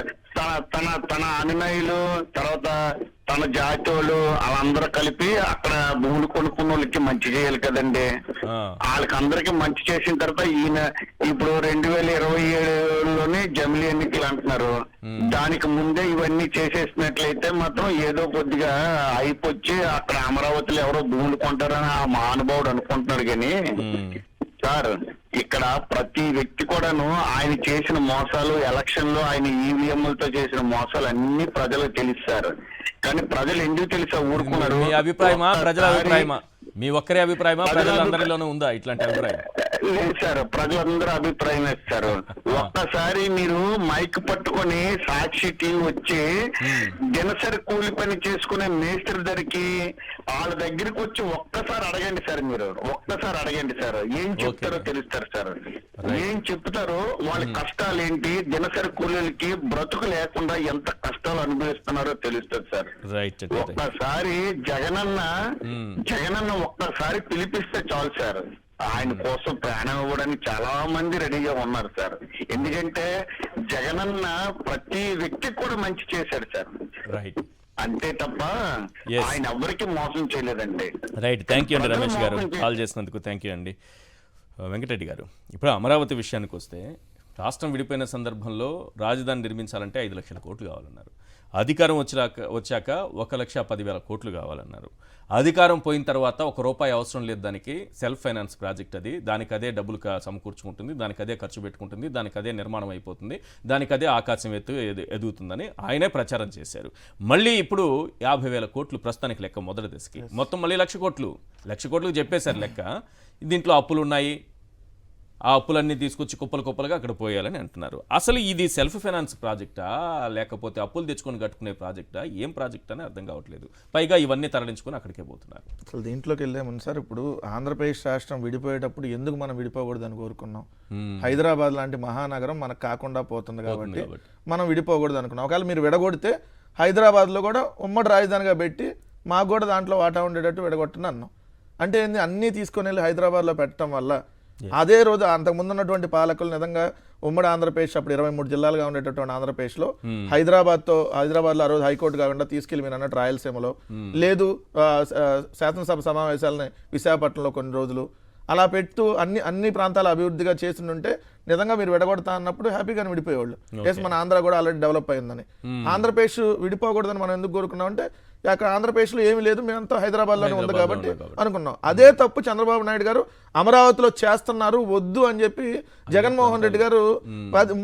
తన అనునాయులు, తర్వాత తన జాతి వాళ్ళు వాళ్ళందరూ కలిపి అక్కడ భూములు కొనుక్కున్న వాళ్ళకి మంచి చేయాలి కదండి. వాళ్ళకి అందరికి మంచి చేసిన తర్వాత ఈయన ఇప్పుడు 2027లోనే జమిలీ ఎన్నికలు అంటున్నారు. దానికి ముందే ఇవన్నీ చేసేసినట్లయితే మాత్రం ఏదో కొద్దిగా అయిపోయి అక్కడ అమరావతిలో ఎవరో భూములు కొంటారని ఆ మహానుభావుడు అనుకుంటున్నాడు. కానీ సార్, ఇక్కడ ప్రతి వ్యక్తి కూడాను ఆయన చేసిన మోసాలు, ఎలక్షన్ లో ఆయన ఈవీఎంలతో చేసిన మోసాలు అన్ని ప్రజలకు తెలుస్తారు. కానీ ప్రజలు ఎందుకు తెలుసా ఊరుకున్నారు? మీ అభిప్రాయమా, ప్రజల అభిప్రాయమా? మీ ఒక్కరి అభిప్రాయమా, ప్రజలందరిలోనూ ఉందా ఇట్లాంటి అభిప్రాయం? లేదు సార్, ప్రజలందరూ అభిప్రాయం ఇస్తారు. ఒక్కసారి మీరు మైక్ పట్టుకొని సాక్షి టీవీ వచ్చి దినసరి కూలి పని చేసుకునే మేస్త్రి దగ్గరికి వాళ్ళ దగ్గరికి వచ్చి ఒక్కసారి అడగండి సార్. మీరు ఒక్కసారి అడగండి సార్, ఏం చెప్తారో తెలుస్తారు సార్. ఏం చెప్తారో, వాళ్ళ కష్టాలు ఏంటి, దినసరి కూలీలకి బ్రతుకు లేకుండా ఎంత కష్టాలు అనుభవిస్తున్నారో తెలుస్తుంది సార్. ఒక్కసారి జగనన్న ఒక్కసారి పిలిపిస్తే చాలు సార్. ఆయన కోసం ప్రాణం ఇవ్వడానికి చాలా మంది రెడీగా ఉన్నారు సార్. ఎందుకంటే జగనన్న ప్రతి వ్యక్తికి కూడా మంచి చేశాడు సార్. అంతే తప్ప ఆయన ఎవరికి మోసం చేయలేదండి. రైట్, థ్యాంక్ యూ అండి రమేష్ గారు, కాల్ చేసినందుకు థ్యాంక్ యూ అండి. వెంకటరెడ్డి గారు, ఇప్పుడు అమరావతి విషయానికి వస్తే రాష్ట్రం విడిపోయిన సందర్భంలో రాజధాని నిర్మించాలంటే 5 లక్షల కోట్లు కావాలన్నారు. అధికారం వచ్చాక 1,10,000 కోట్లు కావాలన్నారు. అధికారం పోయిన తర్వాత ₹1 అవసరం లేదు. దానికి సెల్ఫ్ ఫైనాన్స్ ప్రాజెక్ట్ అది. దానికి అదే డబ్బులు సమకూర్చుకుంటుంది, దానికి అదే ఖర్చు పెట్టుకుంటుంది, దానికి అదే నిర్మాణం అయిపోతుంది, దానికి అదే ఆకాశం ఎదుగుతుందని ఆయనే ప్రచారం చేశారు. మళ్ళీ ఇప్పుడు 50,000 కోట్లు ప్రస్తుతానికి లెక్క మొదటి దశకి. మొత్తం మళ్ళీ 1,00,00,000 కోట్లు చెప్పేశారు లెక్క. దీంట్లో అప్పులు ఉన్నాయి, ఆ అప్పులన్నీ తీసుకొచ్చి కుప్పలుగా అక్కడ పోయాలని అంటున్నారు. అసలు ఇది సెల్ఫ్ ఫైనాన్స్ ప్రాజెక్టా, లేకపోతే అప్పులు తెచ్చుకొని కట్టుకునే ప్రాజెక్టా, ఏం ప్రాజెక్ట్ అని అర్థం కావట్లేదు. పైగా ఇవన్నీ తరలించుకొని అక్కడికే పోతున్నారు. అసలు దీంట్లోకి వెళ్ళే ముందు సార్, ఇప్పుడు ఆంధ్రప్రదేశ్ రాష్ట్రం విడిపోయేటప్పుడు ఎందుకు మనం విడిపోకూడదని కోరుకున్నాం? హైదరాబాద్ లాంటి మహానగరం మనకు కాకుండా పోతుంది కాబట్టి మనం విడిపోకూడదు అనుకున్నాం. ఒకవేళ మీరు విడగొడితే హైదరాబాద్లో కూడా ఉమ్మడి రాజధానిగా పెట్టి మాకు కూడా దాంట్లో వాటా ఉండేటట్టు విడగొట్టని అన్నాం. అంటే ఏంది, అన్నీ తీసుకొని వెళ్ళి హైదరాబాద్లో పెట్టడం వల్ల అదే రోజు అంతకుముందు ఉన్నటువంటి పాలకులు నిజంగా ఉమ్మడి ఆంధ్రప్రదేశ్ అప్పుడు 23 జిల్లాలుగా ఉండేటటువంటి ఆంధ్రప్రదేశ్లో హైదరాబాద్లో ఆ రోజు హైకోర్టు కాకుండా తీసుకెళ్లి మీరు అన్నట్టు రాయలసీమలో లేదు శాసనసభ సమావేశాలని విశాఖపట్నంలో కొన్ని రోజులు అలా పెడుతూ అన్ని ప్రాంతాల అభివృద్ధిగా చేసి ఉంటే నిజంగా మీరు విడగొడతా అన్నప్పుడు హ్యాపీగానే విడిపోయేవాళ్ళు. ఎస్, మన ఆంధ్ర కూడా ఆల్రెడీ డెవలప్ అయిందని. ఆంధ్రప్రదేశ్ విడిపోకూడదని మనం ఎందుకు కోరుకున్నాం అంటే అక్కడ ఆంధ్రప్రదేశ్లో ఏమీ లేదు, మేమంతా హైదరాబాద్లోనే ఉంది కాబట్టి అనుకున్నాం. అదే తప్పు చంద్రబాబు నాయుడు గారు అమరావతిలో చేస్తున్నారు, వద్దు అని చెప్పి జగన్మోహన్ రెడ్డి గారు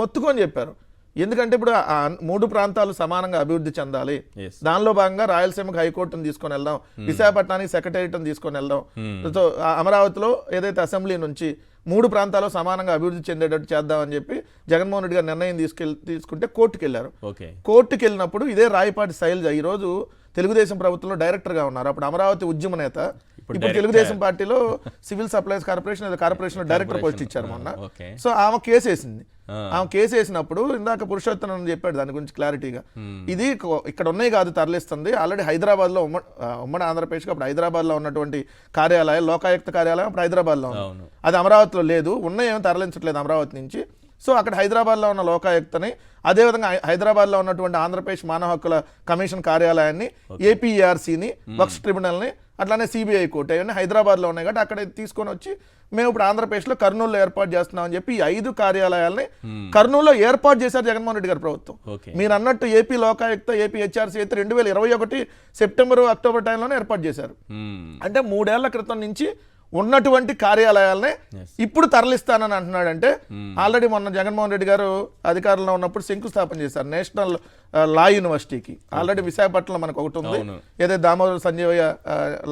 మొత్తుకొని చెప్పారు. ఎందుకంటే ఇప్పుడు 3 ప్రాంతాలు సమానంగా అభివృద్ధి చెందాలి. దానిలో భాగంగా రాయలసీమకు హైకోర్టును తీసుకొని వెళ్దాం, విశాఖపట్నానికి సెక్రటేరియట్ని తీసుకొని వెళ్దాం. సో అమరావతిలో ఏదైతే అసెంబ్లీ నుంచి 3 ప్రాంతాలు సమానంగా అభివృద్ధి చెందేటట్టు చేద్దామని చెప్పి జగన్మోహన్ రెడ్డి గారు నిర్ణయం తీసుకుంటే కోర్టుకు వెళ్ళారు. కోర్టుకు వెళ్ళినప్పుడు ఇదే రాయపాటి శైలజ ఈరోజు తెలుగుదేశం ప్రభుత్వంలో డైరెక్టర్గా ఉన్నారు. అప్పుడు అమరావతి ఉద్యమ నేత, ఇప్పుడు తెలుగుదేశం పార్టీలో civil supplies corporation director post ఇచ్చారు మొన్న. సో ఆమె కేసు వేసింది. ఆమె కేసు వేసినప్పుడు ఇందాక పురుషోత్తమ అని చెప్పాడు దాని గురించి క్లారిటీగా. ఇది ఇక్కడ ఉన్నాయి కాదు తరలిస్తుంది, ఆల్రెడీ హైదరాబాద్లో ఉమ్మడి ఆంధ్రప్రదేశ్కి అప్పుడు హైదరాబాద్లో ఉన్నటువంటి కార్యాలయం, లోకాయుక్త కార్యాలయం అప్పుడు హైదరాబాద్లో ఉంది, అది అమరావతిలో లేదు, ఉన్నాయేమో తరలించట్లేదు అమరావతి నుంచి. సో అక్కడ హైదరాబాద్లో ఉన్న లోకాయుక్తని, అదేవిధంగా హైదరాబాద్లో ఉన్నటువంటి ఆంధ్రప్రదేశ్ మానవ హక్కుల కమిషన్ కార్యాలయాన్ని, ఏపీఆర్సీని, వక్ఫ్ ట్రిబ్యునల్ని, అట్లానే సిబిఐ కోర్టు అవన్నీ హైదరాబాద్లో ఉన్నాయి కాబట్టి అక్కడ తీసుకొని వచ్చి మేము ఇప్పుడు ఆంధ్రప్రదేశ్లో కర్నూలులో ఏర్పాటు చేస్తున్నామని చెప్పి ఈ 5 కార్యాలయాలని కర్నూలులో ఏర్పాటు చేశారు జగన్మోహన్ రెడ్డి గారి ప్రభుత్వం. మీరు అన్నట్టు ఏపీ లోకాయుక్త, ఏపీ హెచ్ఆర్సీ అయితే 2021 సెప్టెంబర్ అక్టోబర్ టైంలోనే ఏర్పాటు చేశారు. అంటే 3 ఏళ్ల క్రితం నుంచి ఉన్నటువంటి కార్యాలయాలనే ఇప్పుడు తరలిస్తానని అంటున్నాడంటే ఆల్రెడీ మొన్న జగన్మోహన్ రెడ్డి గారు అధికారంలో ఉన్నప్పుడు శంకుస్థాపన చేశారు నేషనల్ లా యూనివర్సిటీకి. ఆల్రెడీ విశాఖపట్నంలో మనకు ఒకటి ఉంది, ఏదైతే దామోదర సంజీవయ్య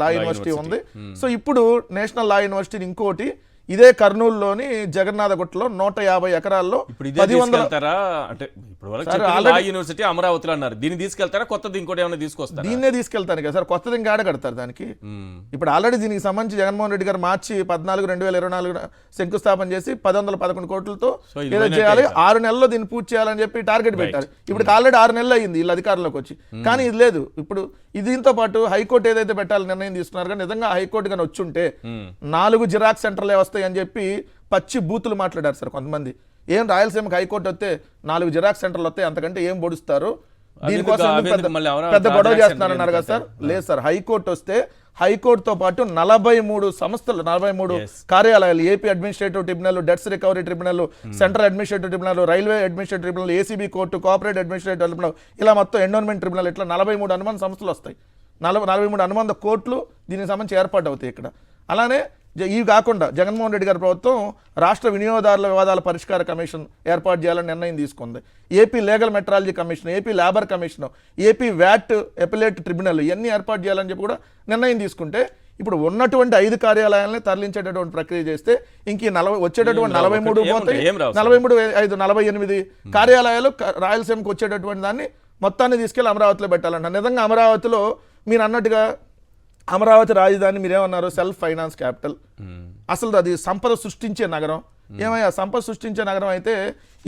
లా యూనివర్సిటీ ఉంది. సో ఇప్పుడు నేషనల్ లా యూనివర్సిటీ ఇంకోటి ఇదే కర్నూలులోని జగన్నాథగుట్టలో 150 ఎకరాల్లో యూనివర్సిటీ అమరావతిలో అన్నారు. దీన్ని తీసుకెళ్తారా, కొత్తది ఇంకోటి ఏమైనా తీసుకొస్తారు? దీన్నే తీసుకెళ్తాను కదా సార్, కొత్తది ఇంకా కడతారు దానికి. ఇప్పుడు ఆల్రెడీ దీనికి సంబంధించి జగన్మోహన్ రెడ్డి గారు మార్చి 14, 2024 శంకుస్థాపన చేసి 1111 కోట్లతో ఏదో చేయాలి, 6 నెలల్లో దీన్ని పూర్తి చేయాలని చెప్పి టార్గెట్ పెట్టారు. ఇప్పుడు ఆల్రెడీ 6 నెలలు అయింది వీళ్ళు అధికారంలోకి వచ్చి, కానీ ఇది లేదు. ఇప్పుడు దీంతో పాటు హైకోర్టు ఏదైతే పెట్టాలని నిర్ణయం తీసుకున్నారు కానీ నిజంగా హైకోర్టు కానీ వచ్చుంటే 4 జిరాక్స్ సెంటర్లే వస్తాయి అని చెప్పి పచ్చి బూతులు మాట్లాడారు సార్ కొంతమంది. ఏం రాయలసీమకు హైకోర్టు వస్తే 4 జిరాక్స్ సెంటర్లు వస్తాయి, అంతకంటే ఏం పొడుస్తారు, దీనికోసం పెద్ద గొడవ చేస్తున్నారన్నారు కదా సార్. లేదు సార్, హైకోర్టు వస్తే హైకోర్టుతో పాటు 43 సంస్థలు, 43 కార్యాలయాలు, AP administrative tribunal, debts recovery tribunal, central administrative tribunal, railway administrative tribunal, ACB court, cooperative administrative tribunal, ఇలా మొత్తం ఎండోన్మెంట్ ట్రిబ్యునల్, ఇట్లా 43 అనుబంధ సంస్థలు వస్తాయి. 43 అనుబంధ కోర్టులు దీనికి సంబంధించి ఏర్పాటు అవుతాయి ఇక్కడ. అలానే ఇవి కాకుండా జగన్మోహన్ రెడ్డి గారి ప్రభుత్వం రాష్ట్ర వినియోగదారుల వివాదాల పరిష్కార కమిషన్ ఏర్పాటు చేయాలని నిర్ణయం తీసుకుంది. AP legal metrology commission, AP labour commission, AP VAT appellate tribunal ఇవన్నీ ఏర్పాటు చేయాలని చెప్పి కూడా నిర్ణయం తీసుకుంటే ఇప్పుడు ఉన్నటువంటి 5 కార్యాలయాలని తరలించేటటువంటి ప్రక్రియ చేస్తే ఇంక వచ్చేటటువంటి 43 పోతాయి, 43, 48 కార్యాలయాలు రాయలసీమకు వచ్చేటటువంటి దాన్ని మొత్తాన్ని తీసుకెళ్లి అమరావతిలో పెట్టాలంట. నిజంగా అమరావతిలో మీరు అన్నట్టుగా అమరావతి రాజధాని మీరేమన్నారు, సెల్ఫ్ ఫైనాన్స్ క్యాపిటల్, అసలు అది సంపద సృష్టించే నగరం. ఏమయ్యా సంపద సృష్టించే నగరం అయితే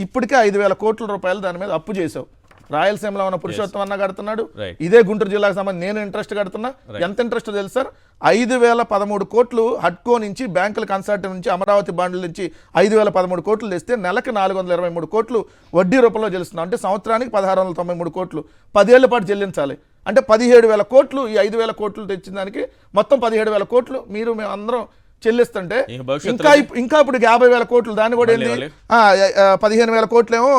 ఇప్పటికే 5,000 కోట్ల రూపాయలు దాని మీద అప్పు చేసావు. రాయలసీమలో ఉన్న పురుషోత్తం అన్న కడుతున్నాడు, ఇదే గుంటూరు జిల్లాకు సంబంధించి నేను ఇంట్రెస్ట్ కడుతున్నా. ఎంత ఇంట్రెస్ట్ తెలుసు సార్, 5,013 కోట్లు హడ్కో నుంచి, బ్యాంకుల కన్సల్టెంట్ నుంచి, అమరావతి బాండ్ల నుంచి 5,013 కోట్లు తెస్తే నెలకు 423 కోట్లు వడ్డీ రూపంలో చెల్లిస్తున్నాం. అంటే సంవత్సరానికి 1,693 కోట్లు 10 ఏళ్ల పాటు చెల్లించాలి. అంటే 17,000 కోట్లు ఈ 5,000 కోట్లు తెచ్చిన దానికి మొత్తం 17,000 కోట్లు మీరు మేము అందరం చెల్లిస్తుంటే ఇంకా ఇప్పుడు 50,000 కోట్లు దాన్ని కూడా ఏంటి 15,000 కోట్లేమో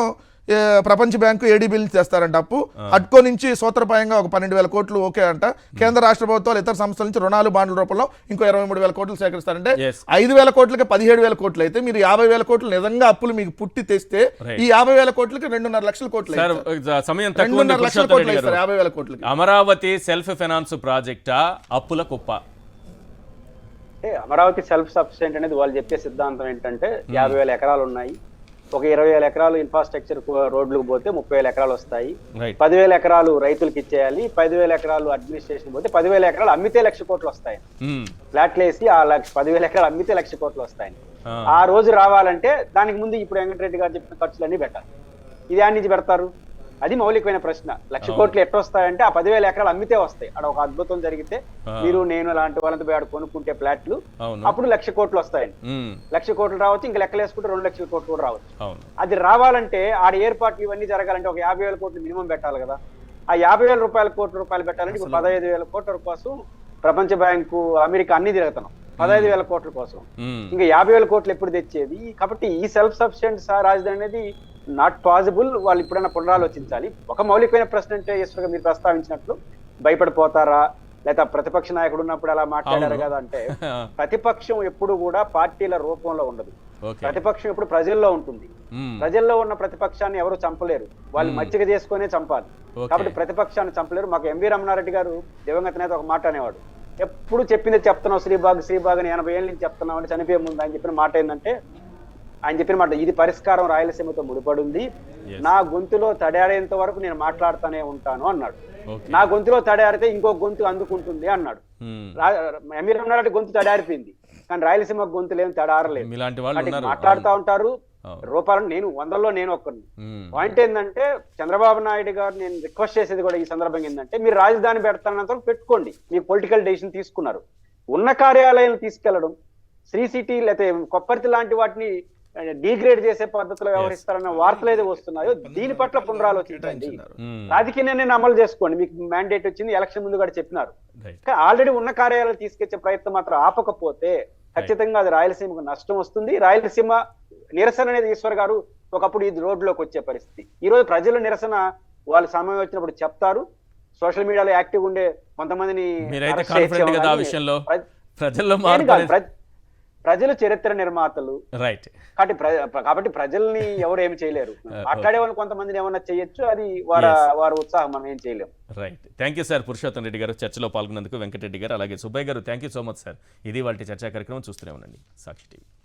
ప్రపంచ బ్యాంకు ఏడీబీ నుంచి తెస్తారంట అప్పు. అడ్కో నుంచి సూత్రప్రాయంగా ఒక 12,000 కోట్లు ఓకే అంట. కేంద్ర రాష్ట్ర ప్రభుత్వాలు ఇతర సంస్థల నుంచి రుణాలు బాండ్ల రూపంలో ఇంకో 23,000 కోట్లు సేకరిస్తారంటే 5,000 కోట్లకి 17,000 కోట్లు అయితే మీరు 50,000 కోట్లు నిజంగా అప్పులు మీకు పుట్టి తెస్తే ఈ 50,000 కోట్లకి 2.5 లక్షల కోట్లు, 2.5 లక్షల కోట్లు ఇస్తారు 50,000 కోట్లకి. అమరావతి సెల్ఫ్ ఫైనాన్స్ ప్రాజెక్టా అప్పుల కుప్ప? అమరావతి సెల్ఫ్ సఫిషియెంట్ అనేది వాళ్ళు చెప్పే సిద్ధాంతం ఏంటంటే 50,000 ఎకరాలు ఉన్నాయి, ఒక 20,000 ఎకరాలు ఇన్ఫ్రాస్ట్రక్చర్ రోడ్లకు పోతే 30,000 ఎకరాలు వస్తాయి, 10,000 ఎకరాలు రైతులకు ఇచ్చేయాలి, 10,000 ఎకరాలు అడ్మినిస్ట్రేషన్ పోతే 10,000 ఎకరాలు అమ్మితే 1,00,000 కోట్లు వస్తాయి. ఫ్లాట్లు వేసి ఆ 10,000 ఎకరాలు అమ్మితే 1,00,000 కోట్లు వస్తాయి. ఆ రోజు రావాలంటే దానికి ముందు ఇప్పుడు వెంకటరెడ్డి గారు చెప్పిన ఖర్చులన్నీ పెట్టాలి. ఇది యాడ్ నుంచి పెడతారు? అది మౌలికమైన ప్రశ్న. 1,00,000 కోట్లు ఎట్టొస్తాయంటే ఆ 10,000 ఎకరాలు అమ్మితే వస్తాయి. అక్కడ ఒక అద్భుతం జరిగితే మీరు నేను లాంటి వాళ్ళంతా పోయి ఆడ కొనుక్కుంటే ఫ్లాట్లు అప్పుడు 1,00,000 కోట్లు వస్తాయండి. 1,00,000 కోట్లు రావచ్చు, ఇంకా లెక్కలు వేసుకుంటే 2,00,000 కోట్లు కూడా రావచ్చు. అది రావాలంటే ఆడ ఏర్పాట్లు ఇవన్నీ జరగాలంటే ఒక 50,000 కోట్లు మినిమం పెట్టాలి కదా. ఆ 50,000 కోట్లు పెట్టాలంటే ఇప్పుడు 15,000 కోట్ల కోసం ప్రపంచ బ్యాంకు అమెరికా అన్ని తిరుగుతున్నాం 15,000 కోట్ల కోసం. ఇంకా 50,000 కోట్లు ఎప్పుడు తెచ్చేది? కాబట్టి ఈ సెల్ఫ్ సఫిషియెంట్ రాజధాని అనేది నాట్ పాసిబుల్. వాళ్ళు ఇప్పుడైనా పునరాలోచించాలి. ఒక మౌలికమైన ప్రశ్న అంటే ఈశ్వర్ గారు మీరు ప్రస్తావించినట్లు భయపడిపోతారా, లేదా ప్రతిపక్ష నాయకుడు ఉన్నప్పుడు అలా మాట్లాడారు కదా అంటే, ప్రతిపక్షం ఎప్పుడు కూడా పార్టీల రూపంలో ఉండదు. ప్రతిపక్షం ఎప్పుడు ప్రజల్లో ఉంటుంది. ప్రజల్లో ఉన్న ప్రతిపక్షాన్ని ఎవరు చంపలేరు, వాళ్ళు మచ్చిక చేసుకునే చంపాలి. కాబట్టి ప్రతిపక్షాన్ని చంపలేరు. మాకు ఎంవి రమణారెడ్డి గారు దివంగత నేత ఒక మాట అనేవాడు, ఎప్పుడు చెప్పింది చెప్తున్నావు శ్రీబాగ్ అని 80 ఏళ్ళ నుంచి చెప్తున్నావు అంటే చనిపోయే ముందు ఆయన చెప్పిన మాట ఏంటంటే, ఆయన చెప్పిన మాట ఇది పరిష్కారం రాయలసీమతో ముడిపడి ఉంది, నా గొంతులో తడారేంత వరకు నేను మాట్లాడుతూనే ఉంటాను అన్నాడు. నా గొంతులో తడారితే ఇంకో గొంతు అందుకుంటుంది అన్నాడు. ఎంవి రమణారెడ్డి గొంతు తడారిపోయింది, కానీ రాయలసీమ గొంతులు ఏమి తడారలేదు. మాట్లాడుతూ ఉంటారు రూపాలను. నేను 100లో నేను ఒక్కరిని. పాయింట్ ఏంటంటే చంద్రబాబు నాయుడు గారు నేను రిక్వెస్ట్ చేసేది కూడా ఈ సందర్భంగా ఏంటంటే, మీరు రాజధాని పెడతానంత పెట్టుకోండి, మీరు పొలిటికల్ డెసిషన్ తీసుకున్నారు. ఉన్న కార్యాలయాలను తీసుకెళ్లడం, శ్రీ సిటీ లేకపోతే కొప్పర్తి లాంటి వాటిని డిగ్రేడ్ చేసే పద్ధతిలో వ్యవహరిస్తారన్న వార్తలు ఏదో వస్తున్నాయో దీని పట్ల పునరాలోచించండి. రాజకీయ నిర్ణయం అమలు చేసుకోండి. మీకు మ్యాండేట్ వచ్చింది, ఎలక్షన్ ముందు కూడా చెప్పినారు. ఆల్రెడీ ఉన్న కార్యాలయాలు తీసుకొచ్చే ప్రయత్నం మాత్రం ఆపకపోతే ఖచ్చితంగా అది రాయలసీమకు నష్టం వస్తుంది. రాయలసీమ నిరసన అనేది ఈశ్వర్ గారు ఒకప్పుడు ఇది రోడ్లోకి వచ్చే పరిస్థితి. ఈ రోజు ప్రజల నిరసన వాళ్ళు సమయం వచ్చినప్పుడు చెప్తారు. సోషల్ మీడియాలో యాక్టివ్ ఉండే కొంతమందిని ప్రజలు చరిత్ర నిర్మాతలు, కాబట్టి ప్రజల్ని ఎవరు ఏమి చేయలేరు. మాట్లాడే వాళ్ళు కొంతమందిని ఏమన్నా చేయొచ్చు, అది వారి ఉత్సాహం, మనం ఏం చేయలేము. Right. Thank you sir Purushottam Reddy గారు చర్చలో పాల్గొన్నందుకు. వెంకటరెడ్డి గారు అలాగే సుబ్బయ్య గారు thank you so much sir. ఇది వాళ్ళ చర్చా కార్యక్రమం. చూస్తూనే ఉండండి సాక్షి టీవీ.